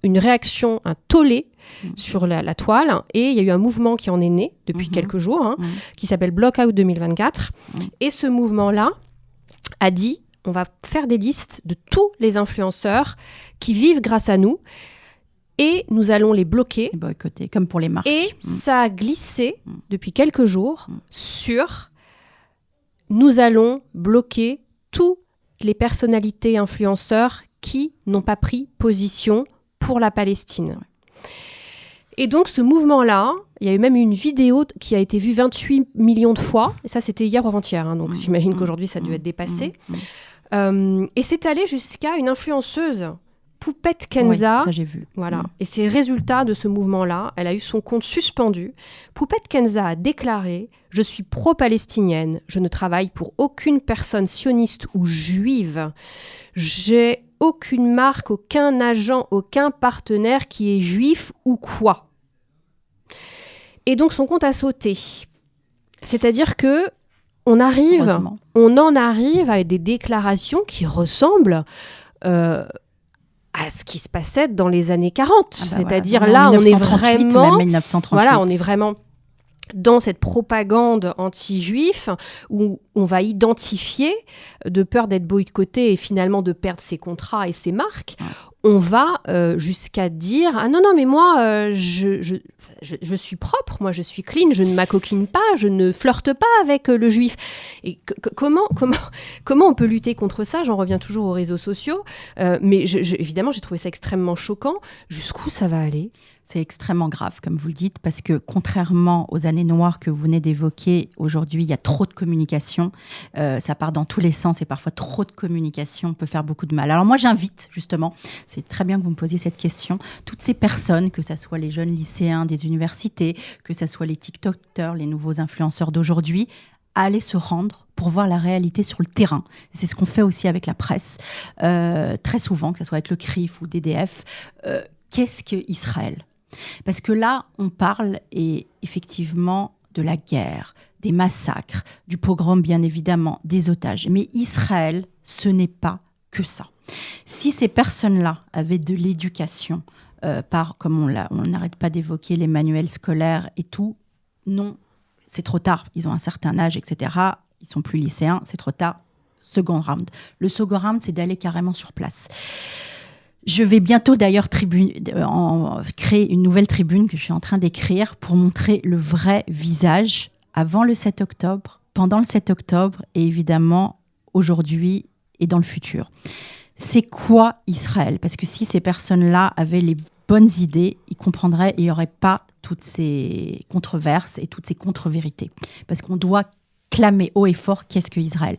une réaction, un tollé sur la toile, et il y a eu un mouvement qui en est né depuis quelques jours, qui s'appelle Blockout 2024, et ce mouvement-là a dit, on va faire des listes de tous les influenceurs qui vivent grâce à nous, et nous allons les bloquer. Et boycotter, comme pour les marques. Et ça a glissé depuis quelques jours sur nous allons bloquer toutes les personnalités influenceurs qui n'ont pas pris position pour la Palestine. Et donc, ce mouvement-là, il y a eu même une vidéo qui a été vue 28 millions de fois. Et ça, c'était hier ou avant-hier. Donc, j'imagine qu'aujourd'hui, ça a dû être dépassé. Et c'est allé jusqu'à une influenceuse, Poupette Kenza. Oui, ça, j'ai vu. Voilà. Et c'est le résultat de ce mouvement-là. Elle a eu son compte suspendu. Poupette Kenza a déclaré « Je suis pro-palestinienne. Je ne travaille pour aucune personne sioniste ou juive. J'ai aucune marque, aucun agent, aucun partenaire qui est juif ou quoi. » Et donc son compte a sauté. C'est-à-dire que on en arrive à des déclarations qui ressemblent à ce qui se passait dans les années 40. C'est-à-dire voilà. là, on est vraiment... Même 1938. Voilà, on est vraiment dans cette propagande anti-juif où on va identifier, de peur d'être boycotté et finalement de perdre ses contrats et ses marques, on va jusqu'à dire « Ah non, mais moi, je suis propre, moi je suis clean, je ne m'acoquine pas, je ne flirte pas avec le juif. » Et comment on peut lutter contre ça ? J'en reviens toujours aux réseaux sociaux, mais évidemment j'ai trouvé ça extrêmement choquant. Jusqu'où ça va aller ? C'est extrêmement grave, comme vous le dites, parce que contrairement aux années noires que vous venez d'évoquer, aujourd'hui, il y a trop de communication. Ça part dans tous les sens et parfois trop de communication peut faire beaucoup de mal. Alors moi, j'invite, justement, c'est très bien que vous me posiez cette question, toutes ces personnes, que ce soit les jeunes lycéens des universités, que ce soit les TikTokers, les nouveaux influenceurs d'aujourd'hui, à aller se rendre pour voir la réalité sur le terrain. C'est ce qu'on fait aussi avec la presse, très souvent, que ce soit avec le CRIF ou DDF. Qu'est-ce qu'Israël ? Parce que là, on parle effectivement de la guerre, des massacres, du pogrom bien évidemment, des otages. Mais Israël, ce n'est pas que ça. Si ces personnes-là avaient de l'éducation, comme on n'arrête pas d'évoquer les manuels scolaires et tout, non, c'est trop tard. Ils ont un certain âge, etc. Ils sont plus lycéens, c'est trop tard. Second round. Le second round, c'est d'aller carrément sur place. Je vais bientôt d'ailleurs créer une nouvelle tribune que je suis en train d'écrire pour montrer le vrai visage avant le 7 octobre, pendant le 7 octobre et évidemment aujourd'hui et dans le futur. C'est quoi Israël ? Parce que si ces personnes-là avaient les bonnes idées, ils comprendraient et il n'y aurait pas toutes ces controverses et toutes ces contre-vérités. Parce qu'on doit clamer haut et fort qu'est-ce que Israël.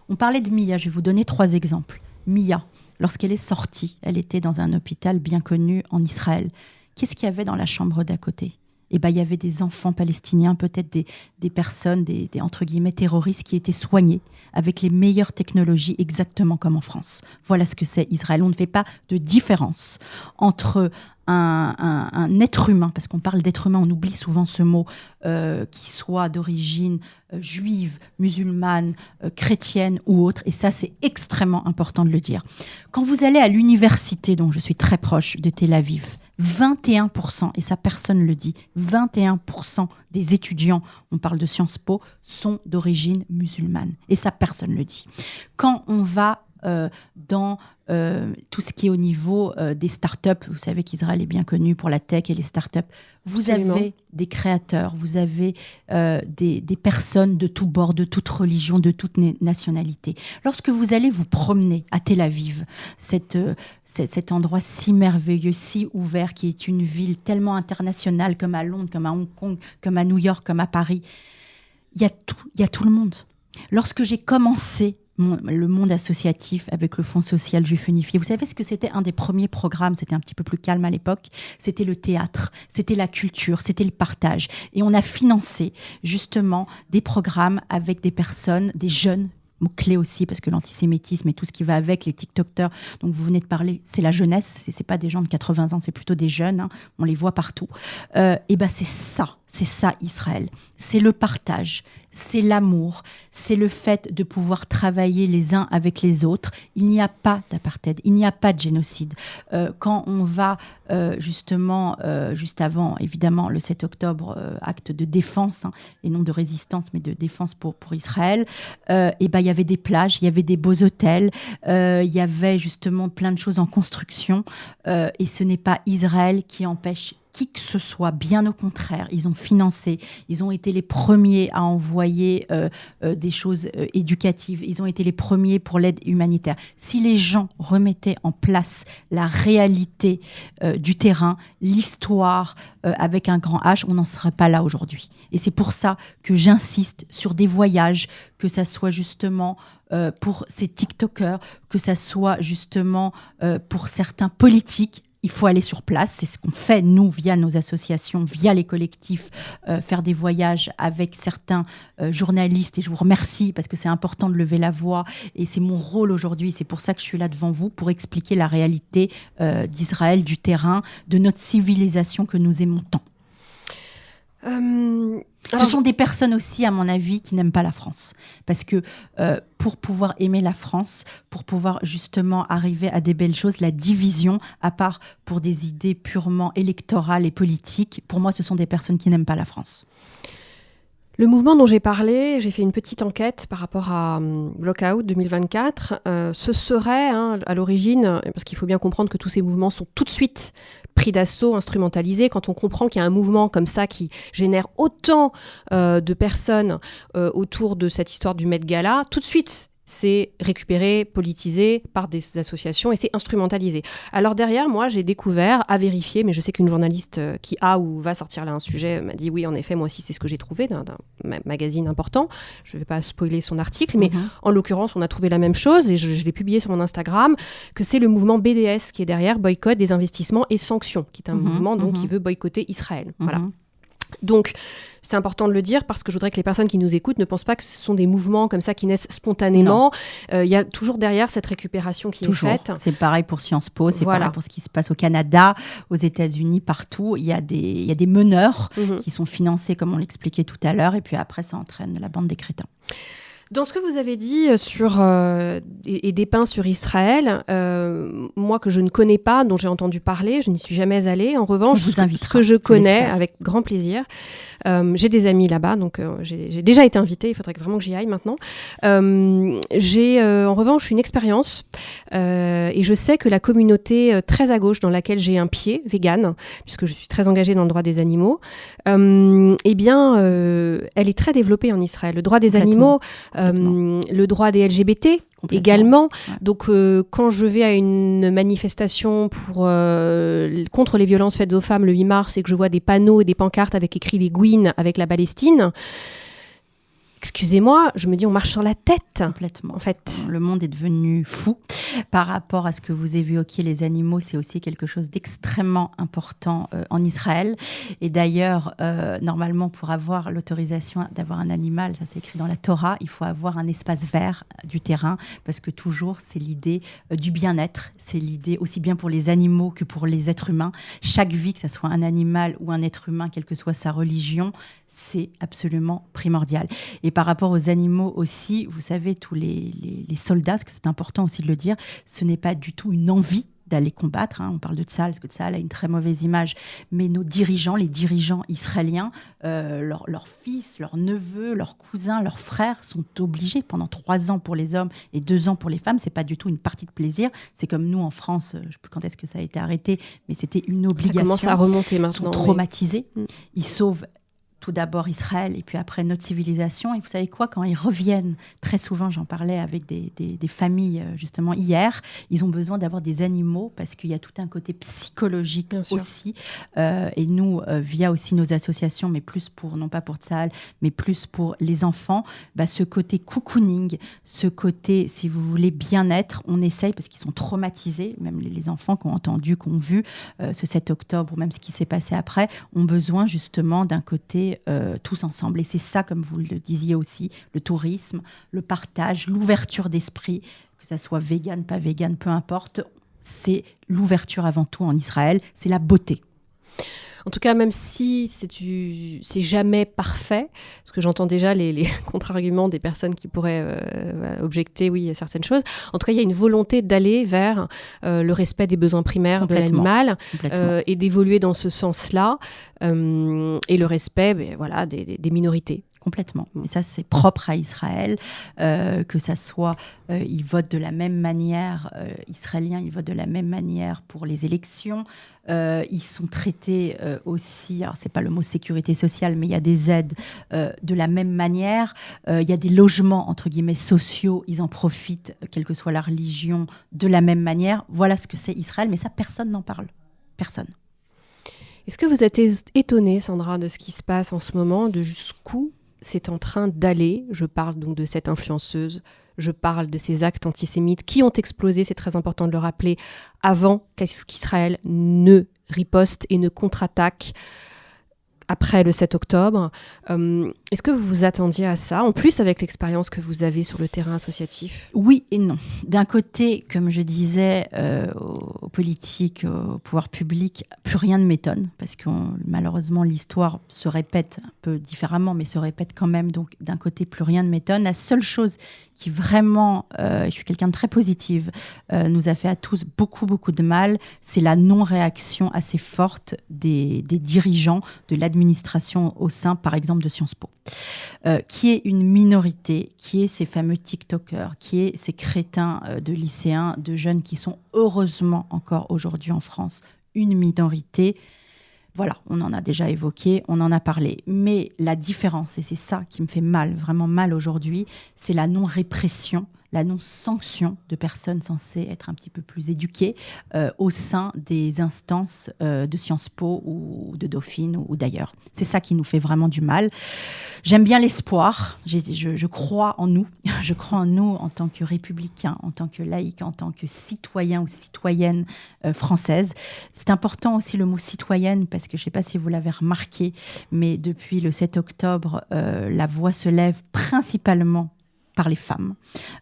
On parlait de Mia, je vais vous donner 3 exemples. Mia, lorsqu'elle est sortie, elle était dans un hôpital bien connu en Israël. Qu'est-ce qu'il y avait dans la chambre d'à côté ? Eh ben, il y avait des enfants palestiniens, peut-être des personnes, des entre guillemets terroristes qui étaient soignés avec les meilleures technologies, exactement comme en France. Voilà ce que c'est Israël. On ne fait pas de différence entre un être humain, parce qu'on parle d'être humain, on oublie souvent ce mot, qui soit d'origine juive, musulmane, chrétienne ou autre, et ça c'est extrêmement important de le dire. Quand vous allez à l'université, dont je suis très proche de Tel Aviv, 21%, et ça personne ne le dit, 21% des étudiants, on parle de Sciences Po, sont d'origine musulmane. Et ça personne ne le dit. Quand on va dans tout ce qui est au niveau des startups, vous savez qu'Israël est bien connu pour la tech et les startups, vous Absolument. avez des créateurs, vous avez des personnes de tous bords, de toute religion, de toute nationalité. Lorsque vous allez vous promener à Tel Aviv, cet endroit si merveilleux, si ouvert, qui est une ville tellement internationale comme à Londres, comme à Hong Kong, comme à New York, comme à Paris, il y a tout le monde. Lorsque j'ai commencé le monde associatif avec le Fonds social juif unifié. Vous savez ce que c'était un des premiers programmes, c'était un petit peu plus calme à l'époque, c'était le théâtre, c'était la culture, c'était le partage. Et on a financé justement des programmes avec des personnes, des jeunes, mot-clé aussi, parce que l'antisémitisme et tout ce qui va avec, les TikTokers dont vous venez de parler, c'est la jeunesse, c'est pas des gens de 80 ans, c'est plutôt des jeunes, hein, on les voit partout. Et ben c'est ça Israël, c'est le partage, c'est l'amour, c'est le fait de pouvoir travailler les uns avec les autres. Il n'y a pas d'apartheid, il n'y a pas de génocide. Quand on va justement, juste avant, évidemment, le 7 octobre, acte de défense, hein, et non de résistance, mais de défense pour Israël, et ben, il y avait des plages, il y avait des beaux hôtels, il y avait justement plein de choses en construction, et ce n'est pas Israël qui empêche qui que ce soit, bien au contraire, ils ont financé, ils ont été les premiers à envoyer des choses éducatives, ils ont été les premiers pour l'aide humanitaire. Si les gens remettaient en place la réalité du terrain, l'histoire avec un grand H, on n'en serait pas là aujourd'hui. Et c'est pour ça que j'insiste sur des voyages, que ça soit justement pour ces TikTokers, que ça soit justement pour certains politiques. Il faut aller sur place, c'est ce qu'on fait, nous, via nos associations, via les collectifs, faire des voyages avec certains journalistes. Et je vous remercie parce que c'est important de lever la voix. Et c'est mon rôle aujourd'hui, c'est pour ça que je suis là devant vous, pour expliquer la réalité d'Israël, du terrain, de notre civilisation que nous aimons tant. Ce sont des personnes aussi, à mon avis, qui n'aiment pas la France. Parce que pour pouvoir aimer la France, pour pouvoir justement arriver à des belles choses, la division, à part pour des idées purement électorales et politiques, pour moi, ce sont des personnes qui n'aiment pas la France. Le mouvement dont j'ai parlé, j'ai fait une petite enquête par rapport à Blockout 2024. Ce serait, à l'origine, parce qu'il faut bien comprendre que tous ces mouvements sont tout de suite pris d'assaut, instrumentalisés. Quand on comprend qu'il y a un mouvement comme ça qui génère autant de personnes autour de cette histoire du Met Gala, tout de suite, c'est récupéré, politisé par des associations et c'est instrumentalisé. Alors derrière, moi, j'ai découvert, à vérifier, mais je sais qu'une journaliste qui a ou va sortir là un sujet m'a dit oui, en effet, moi aussi, c'est ce que j'ai trouvé d'un magazine important. Je ne vais pas spoiler son article, mais en l'occurrence, on a trouvé la même chose et je l'ai publié sur mon Instagram, que c'est le mouvement BDS qui est derrière, Boycott, des investissements et sanctions, qui est un mouvement donc, qui veut boycotter Israël. Voilà. Donc, c'est important de le dire parce que je voudrais que les personnes qui nous écoutent ne pensent pas que ce sont des mouvements comme ça qui naissent spontanément. Il y a toujours derrière cette récupération qui est faite. C'est pareil pour Sciences Po, c'est pareil pour ce qui se passe au Canada, aux États-Unis, partout. Il y a des meneurs qui sont financés, comme on l'expliquait tout à l'heure, et puis après, ça entraîne la bande des crétins. Dans ce que vous avez dit sur et dépeint sur Israël, moi que je ne connais pas, dont j'ai entendu parler, je n'y suis jamais allée. En revanche, ce que je connais, avec grand plaisir, j'ai des amis là-bas, donc j'ai déjà été invitée, il faudrait vraiment que j'y aille maintenant. J'ai en revanche une expérience et je sais que la communauté très à gauche dans laquelle j'ai un pied, végane, puisque je suis très engagée dans le droit des animaux, eh bien, elle est très développée en Israël. Le droit des animaux, le droit des LGBT également. Ouais. Donc, quand je vais à une manifestation contre les violences faites aux femmes le 8 mars et que je vois des panneaux et des pancartes avec écrit les Gouines avec la Palestine, excusez-moi, je me dis on marche sur la tête. Complètement. En fait. Le monde est devenu fou. Par rapport à ce que vous évoquiez, les animaux, c'est aussi quelque chose d'extrêmement important en Israël. Et d'ailleurs, normalement, pour avoir l'autorisation d'avoir un animal, ça c'est écrit dans la Torah, il faut avoir un espace vert du terrain, parce que toujours, c'est l'idée du bien-être, c'est l'idée aussi bien pour les animaux que pour les êtres humains. Chaque vie, que ce soit un animal ou un être humain, quelle que soit sa religion, c'est absolument primordial. Et par rapport aux animaux aussi, vous savez, tous les soldats, parce que c'est important aussi de le dire, ce n'est pas du tout une envie d'aller combattre. On parle de Tsahal, parce que Tsahal a une très mauvaise image. Mais nos dirigeants, les dirigeants israéliens, leurs fils, leurs neveux, leurs cousins, leurs frères sont obligés pendant 3 ans pour les hommes et 2 ans pour les femmes. C'est pas du tout une partie de plaisir. C'est comme nous en France, je ne sais plus quand est-ce que ça a été arrêté, mais c'était une obligation. Ça commence à remonter maintenant. Ils sont traumatisés. Ils sauvent tout d'abord Israël et puis après notre civilisation. Et vous savez quoi, quand ils reviennent, très souvent, j'en parlais avec des familles justement hier, ils ont besoin d'avoir des animaux parce qu'il y a tout un côté psychologique aussi. Et nous, via aussi nos associations, mais plus pour, non pas pour Tsahal, mais plus pour les enfants, ce côté cocooning, ce côté, si vous voulez, bien-être, on essaye parce qu'ils sont traumatisés, même les enfants qui ont entendu, qui ont vu ce 7 octobre ou même ce qui s'est passé après, ont besoin justement d'un côté tous ensemble. Et c'est ça, comme vous le disiez aussi, le tourisme, le partage, l'ouverture d'esprit, que ça soit vegan, pas vegan, peu importe, c'est l'ouverture avant tout en Israël, c'est la beauté. En tout cas, même si c'est jamais parfait, parce que j'entends déjà les contre-arguments des personnes qui pourraient objecter, oui, à certaines choses. En tout cas, il y a une volonté d'aller vers le respect des besoins primaires de l'animal et d'évoluer dans ce sens-là, et le respect des minorités. Complètement. Et ça, c'est propre à Israël, que ça soit, ils votent de la même manière, Israéliens, ils votent de la même manière pour les élections. Ils sont traités aussi, alors c'est pas le mot sécurité sociale, mais il y a des aides de la même manière. Il y a des logements, entre guillemets, sociaux, ils en profitent, quelle que soit la religion, de la même manière. Voilà ce que c'est Israël, mais ça, personne n'en parle. Personne. Est-ce que vous êtes étonnée, Sandra, de ce qui se passe en ce moment, de jusqu'où c'est en train d'aller? Je parle donc de cette influenceuse, je parle de ces actes antisémites qui ont explosé, c'est très important de le rappeler, avant qu'Israël ne riposte et ne contre-attaque après le 7 octobre. Est-ce que vous vous attendiez à ça, en plus avec l'expérience que vous avez sur le terrain associatif? Oui et non. D'un côté, comme je disais, aux politiques, au pouvoir public, plus rien ne m'étonne, parce que malheureusement, l'histoire se répète un peu différemment, mais se répète quand même. Donc, d'un côté, plus rien ne m'étonne. La seule chose qui vraiment, je suis quelqu'un de très positive, nous a fait à tous beaucoup, beaucoup de mal, c'est la non-réaction assez forte des dirigeants de l'administration au sein, par exemple, de Sciences Po, qui est une minorité, qui est ces fameux TikTokers, qui est ces crétins de lycéens, de jeunes qui sont heureusement encore aujourd'hui en France une minorité. Voilà, on en a déjà évoqué, on en a parlé. Mais la différence, et c'est ça qui me fait mal, vraiment mal aujourd'hui, c'est la non-répression, la non-sanction de personnes censées être un petit peu plus éduquées au sein des instances de Sciences Po ou de Dauphine ou d'ailleurs. C'est ça qui nous fait vraiment du mal. J'aime bien l'espoir, je crois en nous, je crois en nous en tant que républicains, en tant que laïcs, en tant que citoyens ou citoyennes françaises. C'est important aussi le mot citoyenne parce que je ne sais pas si vous l'avez remarqué, mais depuis le 7 octobre, la voix se lève principalement par les femmes,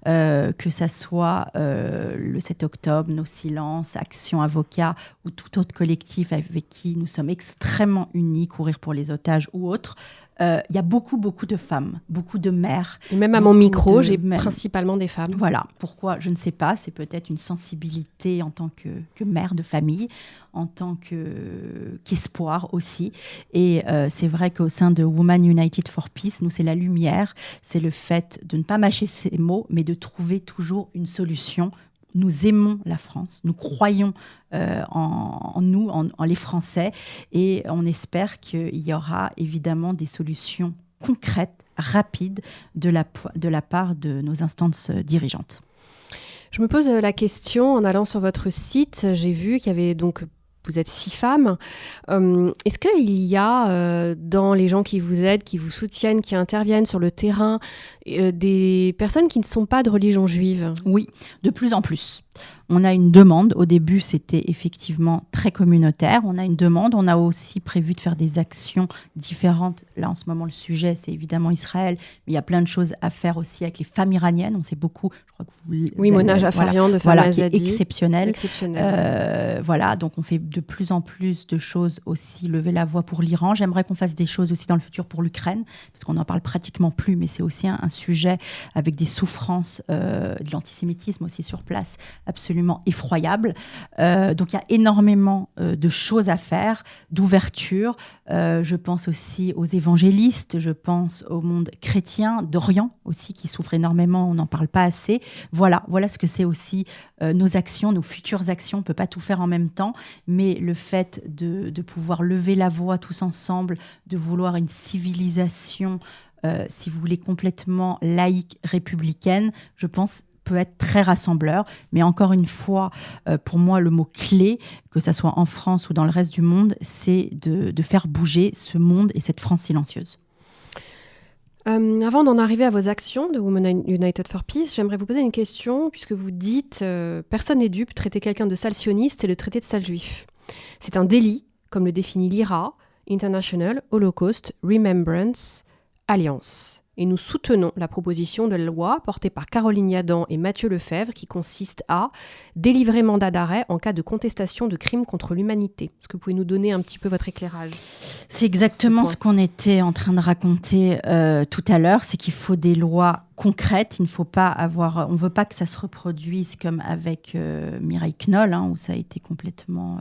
que ça soit le 7 octobre, Nos Silences, Action Avocat ou tout autre collectif avec qui nous sommes extrêmement unis, Courir pour les otages ou autres. Il y a beaucoup, beaucoup de femmes, beaucoup de mères. Et même à mon micro, j'ai principalement des femmes. Voilà. Pourquoi? Je ne sais pas. C'est peut-être une sensibilité en tant que mère de famille, en tant qu'espoir aussi. Et c'est vrai qu'au sein de Women United for Peace, nous, c'est la lumière. C'est le fait de ne pas mâcher ses mots, mais de trouver toujours une solution. Nous aimons la France, nous croyons en nous, en les Français, et on espère qu'il y aura évidemment des solutions concrètes, rapides, de la part de nos instances dirigeantes. Je me pose la question, en allant sur votre site, j'ai vu qu'il y avait donc... Vous êtes 6 femmes. Est-ce qu'il y a dans les gens qui vous aident, qui vous soutiennent, qui interviennent sur le terrain, des personnes qui ne sont pas de religion juive. Oui, de plus en plus. On a une demande. Au début, c'était effectivement très communautaire. On a une demande. On a aussi prévu de faire des actions différentes. Là, en ce moment, le sujet, c'est évidemment Israël. Mais il y a plein de choses à faire aussi avec les femmes iraniennes. On sait beaucoup. Je crois que oui, Mona Jafarian de Femme Azadi. Qui est exceptionnelle. Voilà, donc on fait de plus en plus de choses aussi, lever la voix pour l'Iran. J'aimerais qu'on fasse des choses aussi dans le futur pour l'Ukraine, parce qu'on n'en parle pratiquement plus, mais c'est aussi un sujet avec des souffrances de l'antisémitisme aussi sur place, absolument effroyable. Donc il y a énormément de choses à faire, d'ouverture. Je pense aussi aux évangélistes, je pense au monde chrétien d'Orient aussi, qui souffre énormément, on n'en parle pas assez. Voilà ce que c'est aussi nos actions, nos futures actions. On ne peut pas tout faire en même temps, mais le fait de pouvoir lever la voix tous ensemble, de vouloir une civilisation, si vous voulez, complètement laïque, républicaine, je pense peut être très rassembleur. Mais encore une fois, pour moi, le mot clé, que ça soit en France ou dans le reste du monde, c'est de faire bouger ce monde et cette France silencieuse. Avant d'en arriver à vos actions de Women United for Peace, j'aimerais vous poser une question, puisque vous dites personne n'est dupe, traiter quelqu'un de sale sioniste, c'est le traiter de sale juif. C'est un délit, comme le définit l'IRA, International Holocaust Remembrance Alliance. Et nous soutenons la proposition de loi portée par Caroline Yadan et Mathieu Lefebvre qui consiste à délivrer mandat d'arrêt en cas de contestation de crimes contre l'humanité. Est-ce que vous pouvez nous donner un petit peu votre éclairage ? C'est exactement ce qu'on était en train de raconter tout à l'heure, c'est qu'il faut des lois concrètes. Il ne faut pas avoir, on ne veut pas que ça se reproduise comme avec Mireille Knoll, où ça a été complètement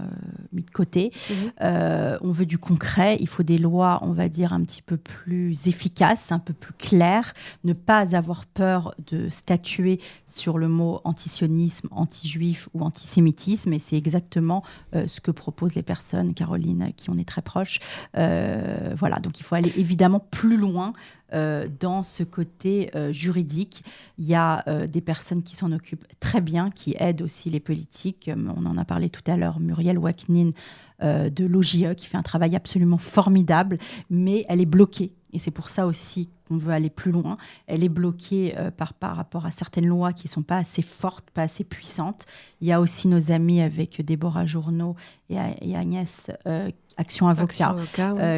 mis de côté. On veut du concret. Il faut des lois, on va dire, un petit peu plus efficaces, un peu plus claires. Ne pas avoir peur de statuer sur le mot antisionisme, anti-juif ou antisémitisme. Et c'est exactement ce que proposent les personnes, Caroline, qui on est très proche. Voilà, donc il faut aller évidemment plus loin dans ce côté juridique. Il y a des personnes qui s'en occupent très bien, qui aident aussi les politiques. On en a parlé tout à l'heure, Muriel Waknin de l'OJE, qui fait un travail absolument formidable, mais elle est bloquée. Et c'est pour ça aussi qu'on veut aller plus loin. Elle est bloquée par rapport à certaines lois qui ne sont pas assez fortes, pas assez puissantes. Il y a aussi nos amis avec Déborah Journeau et Agnès Action Avocat,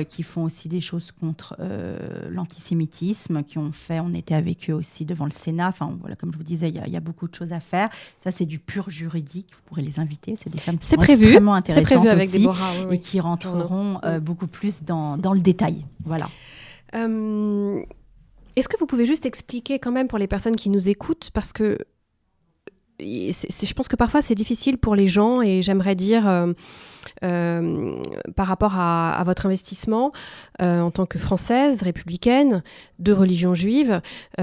qui font aussi des choses contre l'antisémitisme, on était avec eux aussi devant le Sénat. Enfin, voilà, comme je vous disais, il y a beaucoup de choses à faire. Ça, c'est du pur juridique. Vous pourrez les inviter. C'est des femmes qui sont extrêmement intéressantes avec aussi, Déborah, et qui rentreront beaucoup plus dans le détail. Voilà. Est-ce que vous pouvez juste expliquer quand même pour les personnes qui nous écoutent, parce que je pense que parfois c'est difficile pour les gens, et j'aimerais dire par rapport à votre investissement en tant que Française, républicaine, de religion juive,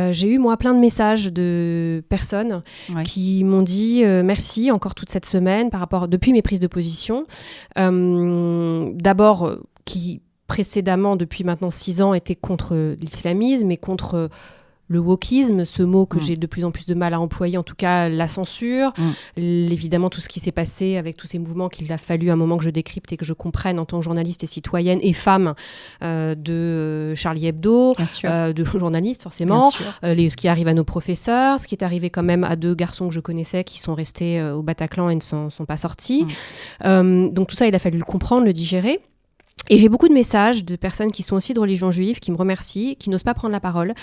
j'ai eu moi plein de messages de personnes qui m'ont dit merci encore toute cette semaine depuis mes prises de position. D'abord, qui précédemment, depuis maintenant 6 ans, étaient contre l'islamisme et contre le wokisme, ce mot que j'ai de plus en plus de mal à employer, en tout cas la censure, évidemment tout ce qui s'est passé avec tous ces mouvements qu'il a fallu un moment que je décrypte et que je comprenne en tant que journaliste et citoyenne et femme de Charlie Hebdo, de journalistes forcément, ce qui arrive à nos professeurs, ce qui est arrivé quand même à 2 garçons que je connaissais qui sont restés au Bataclan et ne sont pas sortis. Donc tout ça, il a fallu le comprendre, le digérer. Et j'ai beaucoup de messages de personnes qui sont aussi de religion juive, qui me remercient, qui n'osent pas prendre la parole,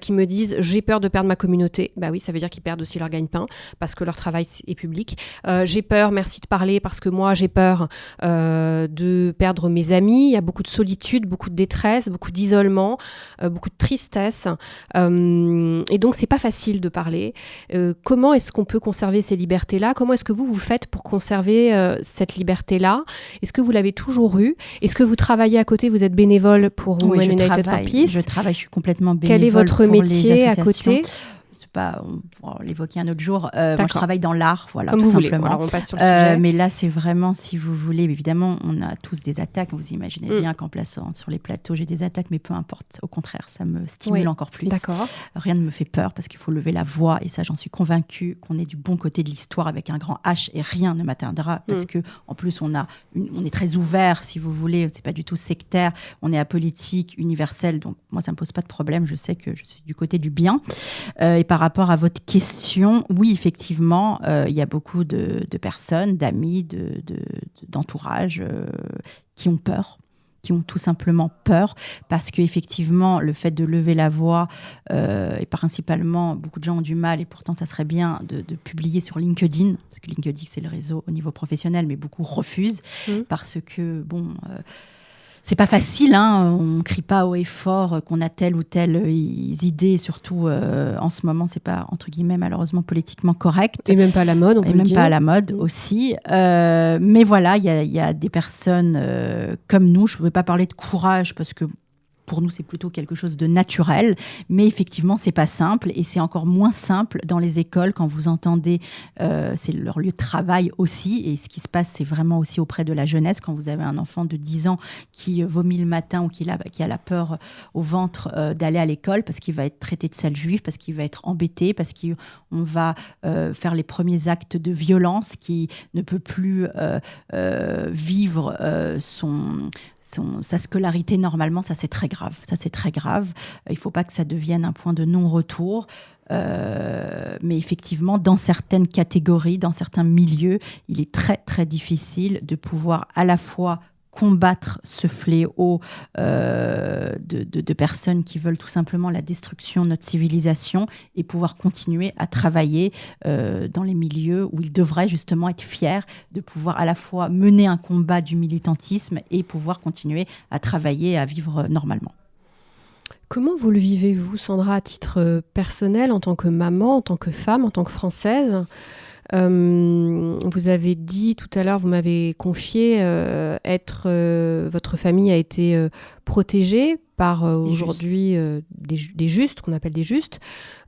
qui me disent « j'ai peur de perdre ma communauté ». Bah oui, ça veut dire qu'ils perdent aussi leur gagne-pain, parce que leur travail est public. J'ai peur, merci de parler, parce que moi j'ai peur de perdre mes amis. Il y a beaucoup de solitude, beaucoup de détresse, beaucoup d'isolement, beaucoup de tristesse. Et donc c'est pas facile de parler. Comment est-ce qu'on peut conserver ces libertés-là ? Comment est-ce que vous faites pour conserver cette liberté-là ? Est-ce que vous l'avez toujours eue ? Est-ce que vous travaillez à côté ? Vous êtes bénévole pour Women United for Peace ? Je travaille, je suis complètement bénévole. Quel est votre métier à côté ? pas, on pourra l'évoquer un autre jour. Moi, je travaille dans l'art, voilà, comme tout vous simplement. voulez. Alors, on passe sur le sujet. Mais là, c'est vraiment, si vous voulez, évidemment, on a tous des attaques. Vous imaginez bien qu'en plaçant sur les plateaux, j'ai des attaques, mais peu importe. Au contraire, ça me stimule encore plus. D'accord. Rien ne me fait peur parce qu'il faut lever la voix, et ça, j'en suis convaincue, qu'on est du bon côté de l'histoire avec un grand H, et rien ne m'atteindra parce que, en plus, on est très ouvert, si vous voulez. C'est pas du tout sectaire. On est apolitique, universel. Donc, moi, ça me pose pas de problème. Je sais que je suis du côté du bien. Et par rapport à votre question, oui, effectivement, il y a beaucoup de personnes, d'amis, d'entourage qui ont peur, qui ont tout simplement peur, parce qu'effectivement, le fait de lever la voix, et principalement, beaucoup de gens ont du mal, et pourtant, ça serait bien de publier sur LinkedIn, parce que LinkedIn, c'est le réseau au niveau professionnel, mais beaucoup refusent, parce que, bon... c'est pas facile, hein. On ne crie pas haut et fort qu'on a telle ou telle idée, surtout en ce moment, c'est pas, entre guillemets, malheureusement, politiquement correct. Et même pas à la mode, on peut le dire. Et même pas à la mode aussi. Mais voilà, il y a des personnes comme nous, je ne veux pas parler de courage parce que pour nous, c'est plutôt quelque chose de naturel, mais effectivement, c'est pas simple, et c'est encore moins simple dans les écoles quand vous entendez, c'est leur lieu de travail aussi, et ce qui se passe, c'est vraiment aussi auprès de la jeunesse, quand vous avez un enfant de 10 ans qui vomit le matin ou qui a la peur au ventre d'aller à l'école parce qu'il va être traité de sale juif, parce qu'il va être embêté, parce qu'on va faire les premiers actes de violence, qui ne peut plus vivre sa scolarité normalement, ça c'est très grave. Ça c'est très grave. Il ne faut pas que ça devienne un point de non-retour. Mais effectivement, dans certaines catégories, dans certains milieux, il est très très difficile de pouvoir à la fois combattre ce fléau de personnes qui veulent tout simplement la destruction de notre civilisation, et pouvoir continuer à travailler dans les milieux où ils devraient justement être fiers de pouvoir à la fois mener un combat du militantisme et pouvoir continuer à travailler, à vivre normalement. Comment vous le vivez, vous, Sandra, à titre personnel, en tant que maman, en tant que femme, en tant que Française ? Vous avez dit tout à l'heure, vous m'avez confié, votre famille a été protégée par aujourd'hui des justes, qu'on appelle des justes.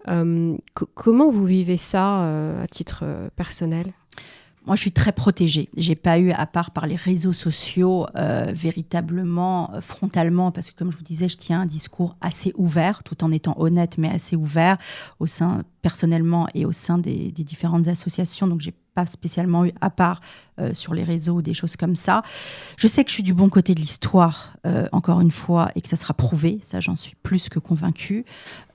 Comment vous vivez ça à titre personnel ? Moi, je suis très protégée. J'ai pas eu, à part par les réseaux sociaux, véritablement, frontalement, parce que comme je vous disais, je tiens un discours assez ouvert, tout en étant honnête, mais assez ouvert, personnellement et au sein des différentes associations. Donc, j'ai pas spécialement eu, à part sur les réseaux, des choses comme ça. Je sais que je suis du bon côté de l'histoire, encore une fois, et que ça sera prouvé. Ça, j'en suis plus que convaincue.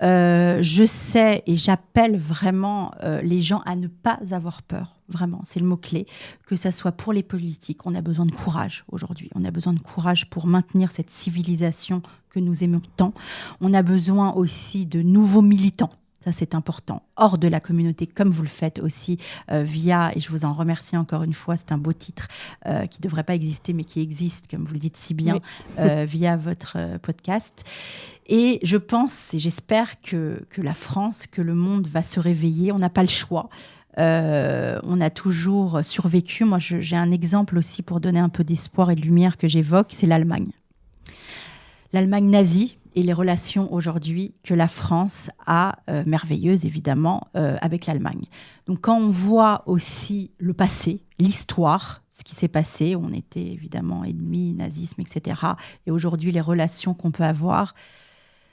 Je sais et j'appelle vraiment les gens à ne pas avoir peur. Vraiment, c'est le mot-clé. Que ça soit pour les politiques, on a besoin de courage aujourd'hui. On a besoin de courage pour maintenir cette civilisation que nous aimons tant. On a besoin aussi de nouveaux militants. Ça, c'est important. Hors de la communauté, comme vous le faites aussi via, et je vous en remercie encore une fois, c'est un beau titre qui ne devrait pas exister, mais qui existe, comme vous le dites si bien, via votre podcast. Et je pense et j'espère que la France, que le monde va se réveiller. On n'a pas le choix. On a toujours survécu. Moi, j'ai un exemple aussi pour donner un peu d'espoir et de lumière que j'évoque, c'est l'Allemagne. L'Allemagne nazie et les relations aujourd'hui que la France a, merveilleuses évidemment, avec l'Allemagne. Donc quand on voit aussi le passé, l'histoire, ce qui s'est passé, on était évidemment ennemis, nazisme, etc. Et aujourd'hui, les relations qu'on peut avoir,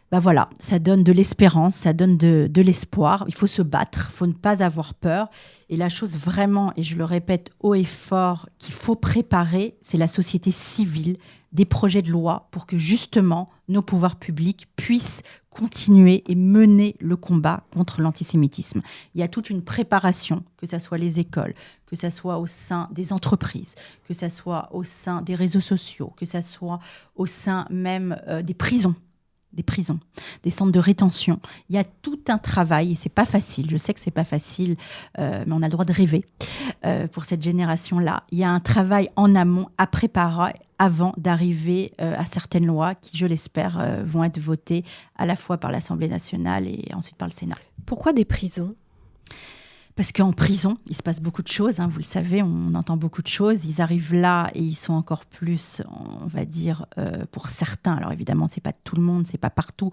ben voilà, ça donne de l'espérance, ça donne de l'espoir. Il faut se battre, il faut ne pas avoir peur. Et la chose vraiment, et je le répète haut et fort, qu'il faut préparer, c'est la société civile, des projets de loi pour que justement nos pouvoirs publics puissent continuer et mener le combat contre l'antisémitisme. Il y a toute une préparation, que ce soit les écoles, que ce soit au sein des entreprises, que ce soit au sein des réseaux sociaux, que ce soit au sein même des prisons, des centres de rétention. Il y a tout un travail, et c'est pas facile, je sais que c'est pas facile, mais on a le droit de rêver pour cette génération-là. Il y a un travail en amont à préparer avant d'arriver à certaines lois qui, je l'espère, vont être votées à la fois par l'Assemblée nationale et ensuite par le Sénat. Pourquoi des prisons ? Parce qu'en prison, il se passe beaucoup de choses, vous le savez, on entend beaucoup de choses. Ils arrivent là et ils sont encore plus, on va dire, pour certains, alors évidemment, c'est pas tout le monde, c'est pas partout,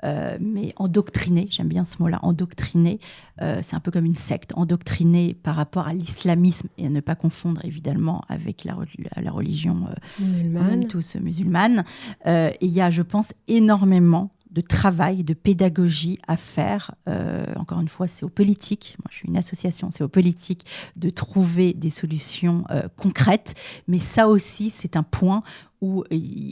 mais endoctrinés, j'aime bien ce mot-là, endoctrinés, c'est un peu comme une secte, endoctrinés par rapport à l'islamisme, et à ne pas confondre évidemment avec la religion musulmane. On aime tous musulmane. Et il y a, je pense, énormément de travail, de pédagogie à faire. Encore une fois, c'est aux politiques. Moi, je suis une association, c'est aux politiques de trouver des solutions concrètes. Mais ça aussi, c'est un point où,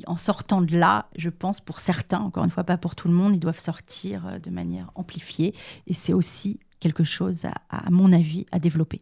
en sortant de là, je pense, pour certains, encore une fois, pas pour tout le monde, ils doivent sortir de manière amplifiée. Et c'est aussi quelque chose, à mon avis, à développer.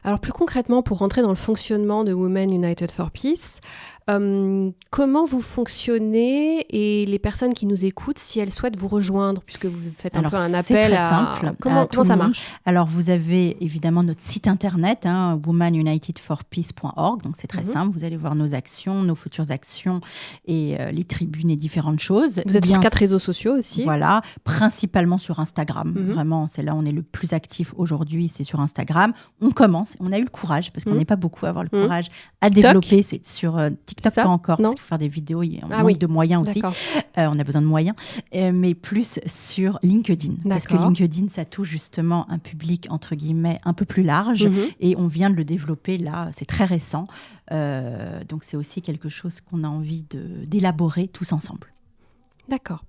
Alors plus concrètement, pour rentrer dans le fonctionnement de Women United for Peace, comment vous fonctionnez et les personnes qui nous écoutent, si elles souhaitent vous rejoindre, puisque vous faites un peu un appel à... Simple, comment ça marche? Alors vous avez évidemment notre site internet, womanunitedforpeace.org, donc c'est très simple, vous allez voir nos actions, nos futures actions et les tribunes et différentes choses. Vous êtes sur 4 réseaux sociaux aussi. Voilà, principalement sur Instagram. Vraiment, c'est là où on est le plus actif aujourd'hui, c'est sur Instagram. On commence, on a eu le courage, parce qu'on n'est pas beaucoup à avoir le courage à développer, c'est sur TikTok pas encore, parce qu'il faut faire des vidéos, on manque de moyens aussi. On a besoin de moyens, mais plus sur LinkedIn. Parce que LinkedIn, ça touche justement un public, entre guillemets, un peu plus large, et on vient de le développer là, c'est très récent. Donc c'est aussi quelque chose qu'on a envie d'élaborer tous ensemble. D'accord.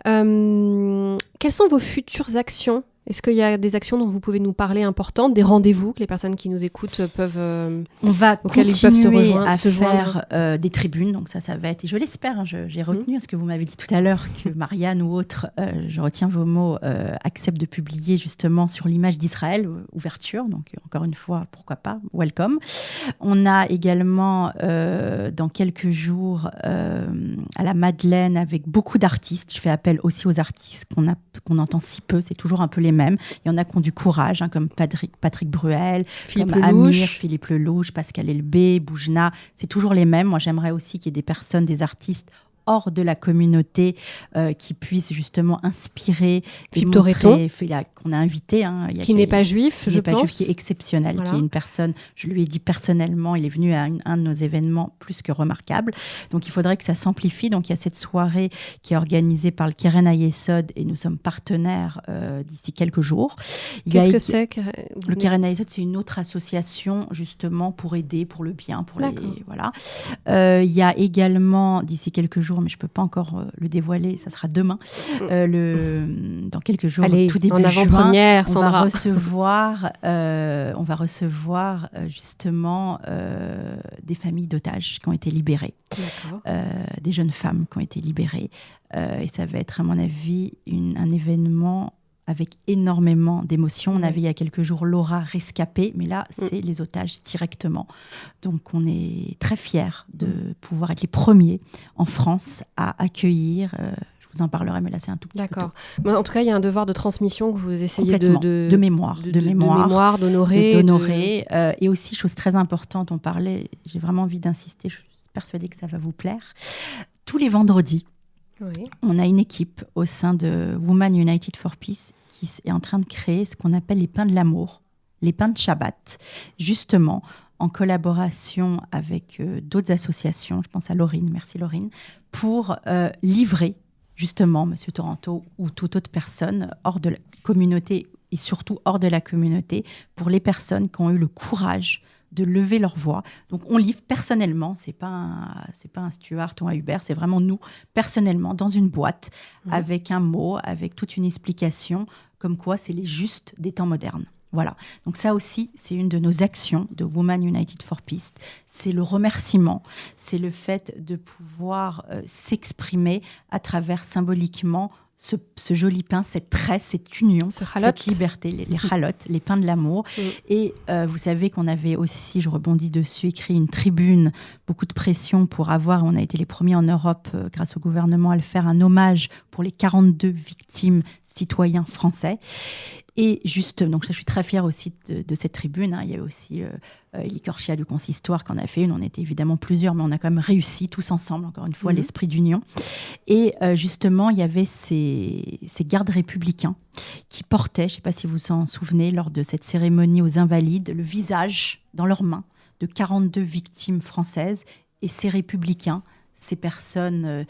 Quelles sont vos futures actions ? Est-ce qu'il y a des actions dont vous pouvez nous parler importantes, des rendez-vous que les personnes qui nous écoutent peuvent on va continuer à faire des tribunes, donc ça va être, et je l'espère, j'ai retenu ce que vous m'avez dit tout à l'heure, que Marianne ou autre, je retiens vos mots, accepte de publier justement sur l'image d'Israël, ouverture, donc encore une fois, pourquoi pas, welcome. On a également dans quelques jours à la Madeleine avec beaucoup d'artistes, je fais appel aussi aux artistes qu'on entend si peu, c'est toujours un peu les mêmes. Il y en a qui ont du courage, comme Patrick Bruel, Philippe comme Lelouch. Amir, Philippe Lelouch, Pascal Elbé, Boujna. C'est toujours les mêmes. Moi, j'aimerais aussi qu'il y ait des personnes, des artistes hors de la communauté qui puissent justement inspirer. Philippe Torreton, qu'on a invité. Qui n'est pas juif, je pense. Qui est exceptionnel, voilà. Qui est une personne, je lui ai dit personnellement, il est venu à un de nos événements plus que remarquable. Donc il faudrait que ça s'amplifie. Donc il y a cette soirée qui est organisée par le Keren Hayesod et nous sommes partenaires d'ici quelques jours. Qu'est-ce que c'est le Keren Hayesod, c'est une autre association justement pour aider, pour le bien, pour les voilà. Il y a également d'ici quelques jours, mais je ne peux pas encore le dévoiler, ça sera demain, dans quelques jours, tout début en avant-première, juin, on va recevoir justement des familles d'otages qui ont été libérées, des jeunes femmes qui ont été libérées, et ça va être à mon avis un événement avec énormément d'émotions. On avait il y a quelques jours Laura rescapée, mais là, c'est les otages directement. Donc, on est très fiers de pouvoir être les premiers en France à accueillir... je vous en parlerai, mais là, c'est un tout petit peu tôt. Mais en tout cas, il y a un devoir de transmission que vous essayez de mémoire, d'honorer. Et aussi, chose très importante, on parlait, j'ai vraiment envie d'insister, je suis persuadée que ça va vous plaire. Tous les vendredis, on a une équipe au sein de Women United for Peace qui est en train de créer ce qu'on appelle les pains de l'amour, les pains de Shabbat, justement en collaboration avec d'autres associations, je pense à Laurine, merci Laurine, pour livrer justement Monsieur Toronto ou toute autre personne hors de la communauté et surtout hors de la communauté pour les personnes qui ont eu le courage de lever leur voix. Donc, on livre personnellement, c'est pas un Stuart ou un Hubert, c'est vraiment nous, personnellement, dans une boîte, avec un mot, avec toute une explication, comme quoi c'est les justes des temps modernes. Voilà. Donc ça aussi, c'est une de nos actions de Women United for Peace. C'est le remerciement, c'est le fait de pouvoir s'exprimer à travers symboliquement ce joli pain, cette tresse, cette union, cette liberté, les chalotes, les pains de l'amour. Et vous savez qu'on avait aussi, je rebondis dessus, écrit une tribune, beaucoup de pression pour avoir, on a été les premiers en Europe, grâce au gouvernement, à le faire, un hommage pour les 42 victimes citoyens français. Et juste, donc je suis très fière aussi de cette tribune. Il y a aussi Élie Korchia du Consistoire qui en a fait une. On était évidemment plusieurs, mais on a quand même réussi tous ensemble, encore une fois, l'esprit d'union. Et justement, il y avait ces gardes républicains qui portaient, je ne sais pas si vous vous en souvenez, lors de cette cérémonie aux Invalides, le visage dans leurs mains de 42 victimes françaises. Et ces républicains, ces personnes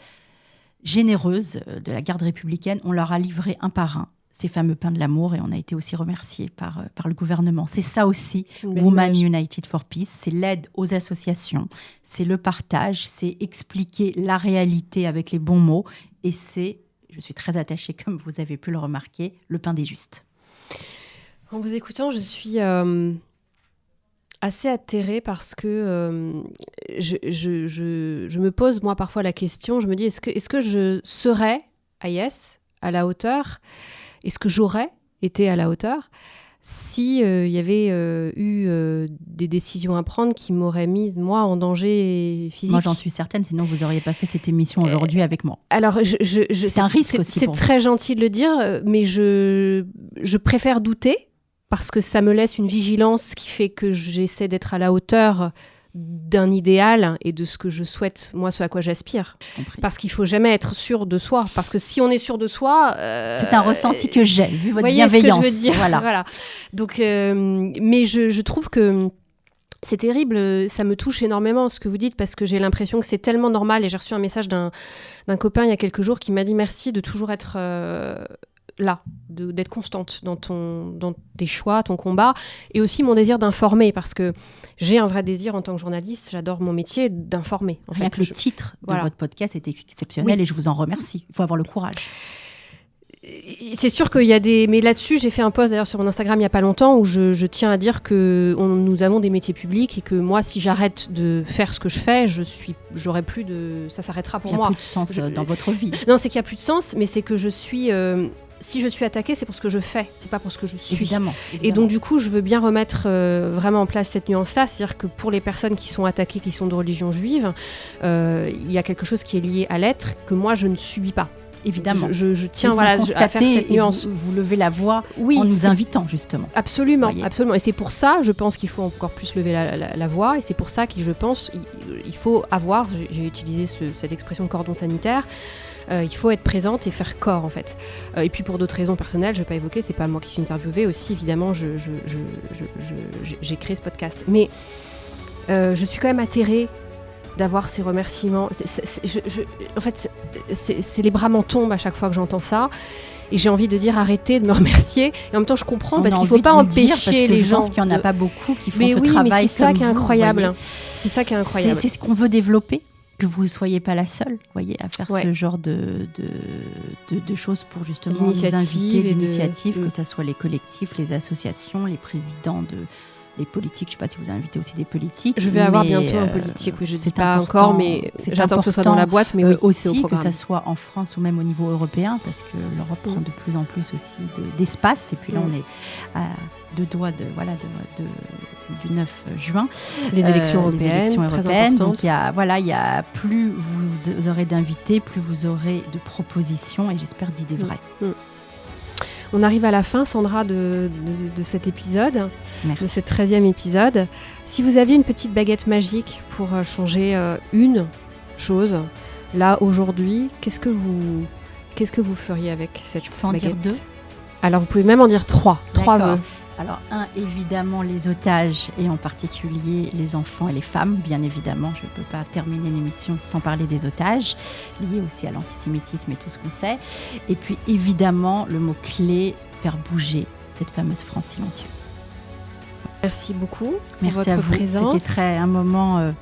généreuses de la garde républicaine, on leur a livré un par un ces fameux pains de l'amour, et on a été aussi remerciés par le gouvernement. C'est ça aussi, Women United for Peace, c'est l'aide aux associations, c'est le partage, c'est expliquer la réalité avec les bons mots, et c'est, je suis très attachée, comme vous avez pu le remarquer, le pain des justes. En vous écoutant, je suis assez atterrée parce que je me pose, moi, parfois la question, je me dis, est-ce que je serais, Aïs, à la hauteur ? Est-ce que j'aurais été à la hauteur si y avait eu des décisions à prendre qui m'auraient mise, moi, en danger physique ? Moi, j'en suis certaine, sinon vous n'auriez pas fait cette émission aujourd'hui avec moi. Alors, c'est un risque aussi pour vous. C'est très gentil de le dire, mais je préfère douter, parce que ça me laisse une vigilance qui fait que j'essaie d'être à la hauteur d'un idéal et de ce que je souhaite, moi, ce à quoi j'aspire. Parce qu'il ne faut jamais être sûr de soi. Parce que si on est sûr de soi... c'est un ressenti que j'ai, vu votre bienveillance. Voyez ce que je veux dire. Voilà. Donc, mais je trouve que c'est terrible, ça me touche énormément ce que vous dites, parce que j'ai l'impression que c'est tellement normal. Et j'ai reçu un message d'un copain il y a quelques jours qui m'a dit merci de toujours être... là, d'être constante dans tes choix, ton combat, et aussi mon désir d'informer, parce que j'ai un vrai désir en tant que journaliste, j'adore mon métier, d'informer. Rien que le titre de votre podcast est exceptionnel, et je vous en remercie. Il faut avoir le courage. C'est sûr qu'il y a des... Mais là-dessus, j'ai fait un post d'ailleurs sur mon Instagram il n'y a pas longtemps où je tiens à dire que nous avons des métiers publics et que moi, si j'arrête de faire ce que je fais, j'aurai plus de... Ça s'arrêtera pour moi. Il n'y a plus de sens dans votre vie. Non, c'est qu'il n'y a plus de sens, mais c'est que je suis... si je suis attaquée, c'est pour ce que je fais, c'est pas pour ce que je suis. Évidemment. Et donc, du coup, je veux bien remettre vraiment en place cette nuance-là, c'est-à-dire que pour les personnes qui sont attaquées, qui sont de religion juive, il y a quelque chose qui est lié à l'être que moi, je ne subis pas. Évidemment. Je tiens à faire cette nuance. Vous levez la voix en nous invitant, justement. Absolument. Et c'est pour ça, je pense qu'il faut encore plus lever la voix, et c'est pour ça que je pense qu'il faut avoir, j'ai utilisé cette expression cordon sanitaire, il faut être présente et faire corps, en fait. Et puis pour d'autres raisons personnelles, je ne vais pas évoquer, c'est pas moi qui suis interviewée aussi, évidemment, j'ai créé ce podcast. Mais je suis quand même atterrée d'avoir ces remerciements. En fait, c'est les bras m'en tombent à chaque fois que j'entends ça. Et j'ai envie de dire arrêtez de me remercier. Et en même temps, je comprends parce qu'il ne faut pas empêcher les gens. Je pense qu'il n'y en a pas beaucoup qui font ce travail. Mais c'est ça qui est incroyable. C'est ça qui est incroyable. C'est ce qu'on veut développer. Que vous ne soyez pas la seule, voyez, à faire ce genre de choses pour justement nous inviter, d'initiatives, que ce soit les collectifs, les associations, les présidents les politiques. Je ne sais pas si vous invitez aussi des politiques. Je vais avoir bientôt un politique, oui, je ne sais pas encore, mais j'attends que ce soit dans la boîte, mais oui, aussi que ça soit en France ou même au niveau européen, parce que l'Europe prend de plus en plus aussi d'espace, et puis là on est à 2 doigts du 9 juin. Les élections européennes, très importantes. Donc il y a plus vous aurez d'invités, plus vous aurez de propositions, et j'espère d'idées vraies. On arrive à la fin, Sandra, de cet épisode, de ce 13e épisode. Si vous aviez une petite baguette magique pour changer une chose, là, aujourd'hui, qu'est-ce que vous feriez avec cette baguette ? En dire 2 ? Alors, vous pouvez même en dire 3. 3 vœux. Alors, évidemment, les otages, et en particulier les enfants et les femmes. Bien évidemment, je ne peux pas terminer une émission sans parler des otages, liés aussi à l'antisémitisme et tout ce qu'on sait. Et puis, évidemment, le mot-clé, faire bouger cette fameuse France silencieuse. Merci beaucoup pour votre présence. C'était un moment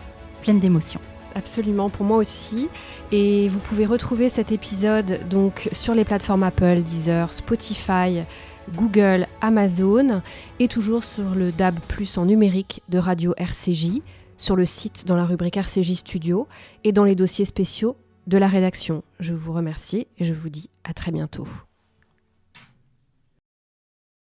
plein d'émotions. Absolument, pour moi aussi. Et vous pouvez retrouver cet épisode donc sur les plateformes Apple, Deezer, Spotify, Google, Amazon, et toujours sur le DAB+ en numérique de Radio RCJ, sur le site dans la rubrique RCJ Studio et dans les dossiers spéciaux de la rédaction. Je vous remercie et je vous dis à très bientôt.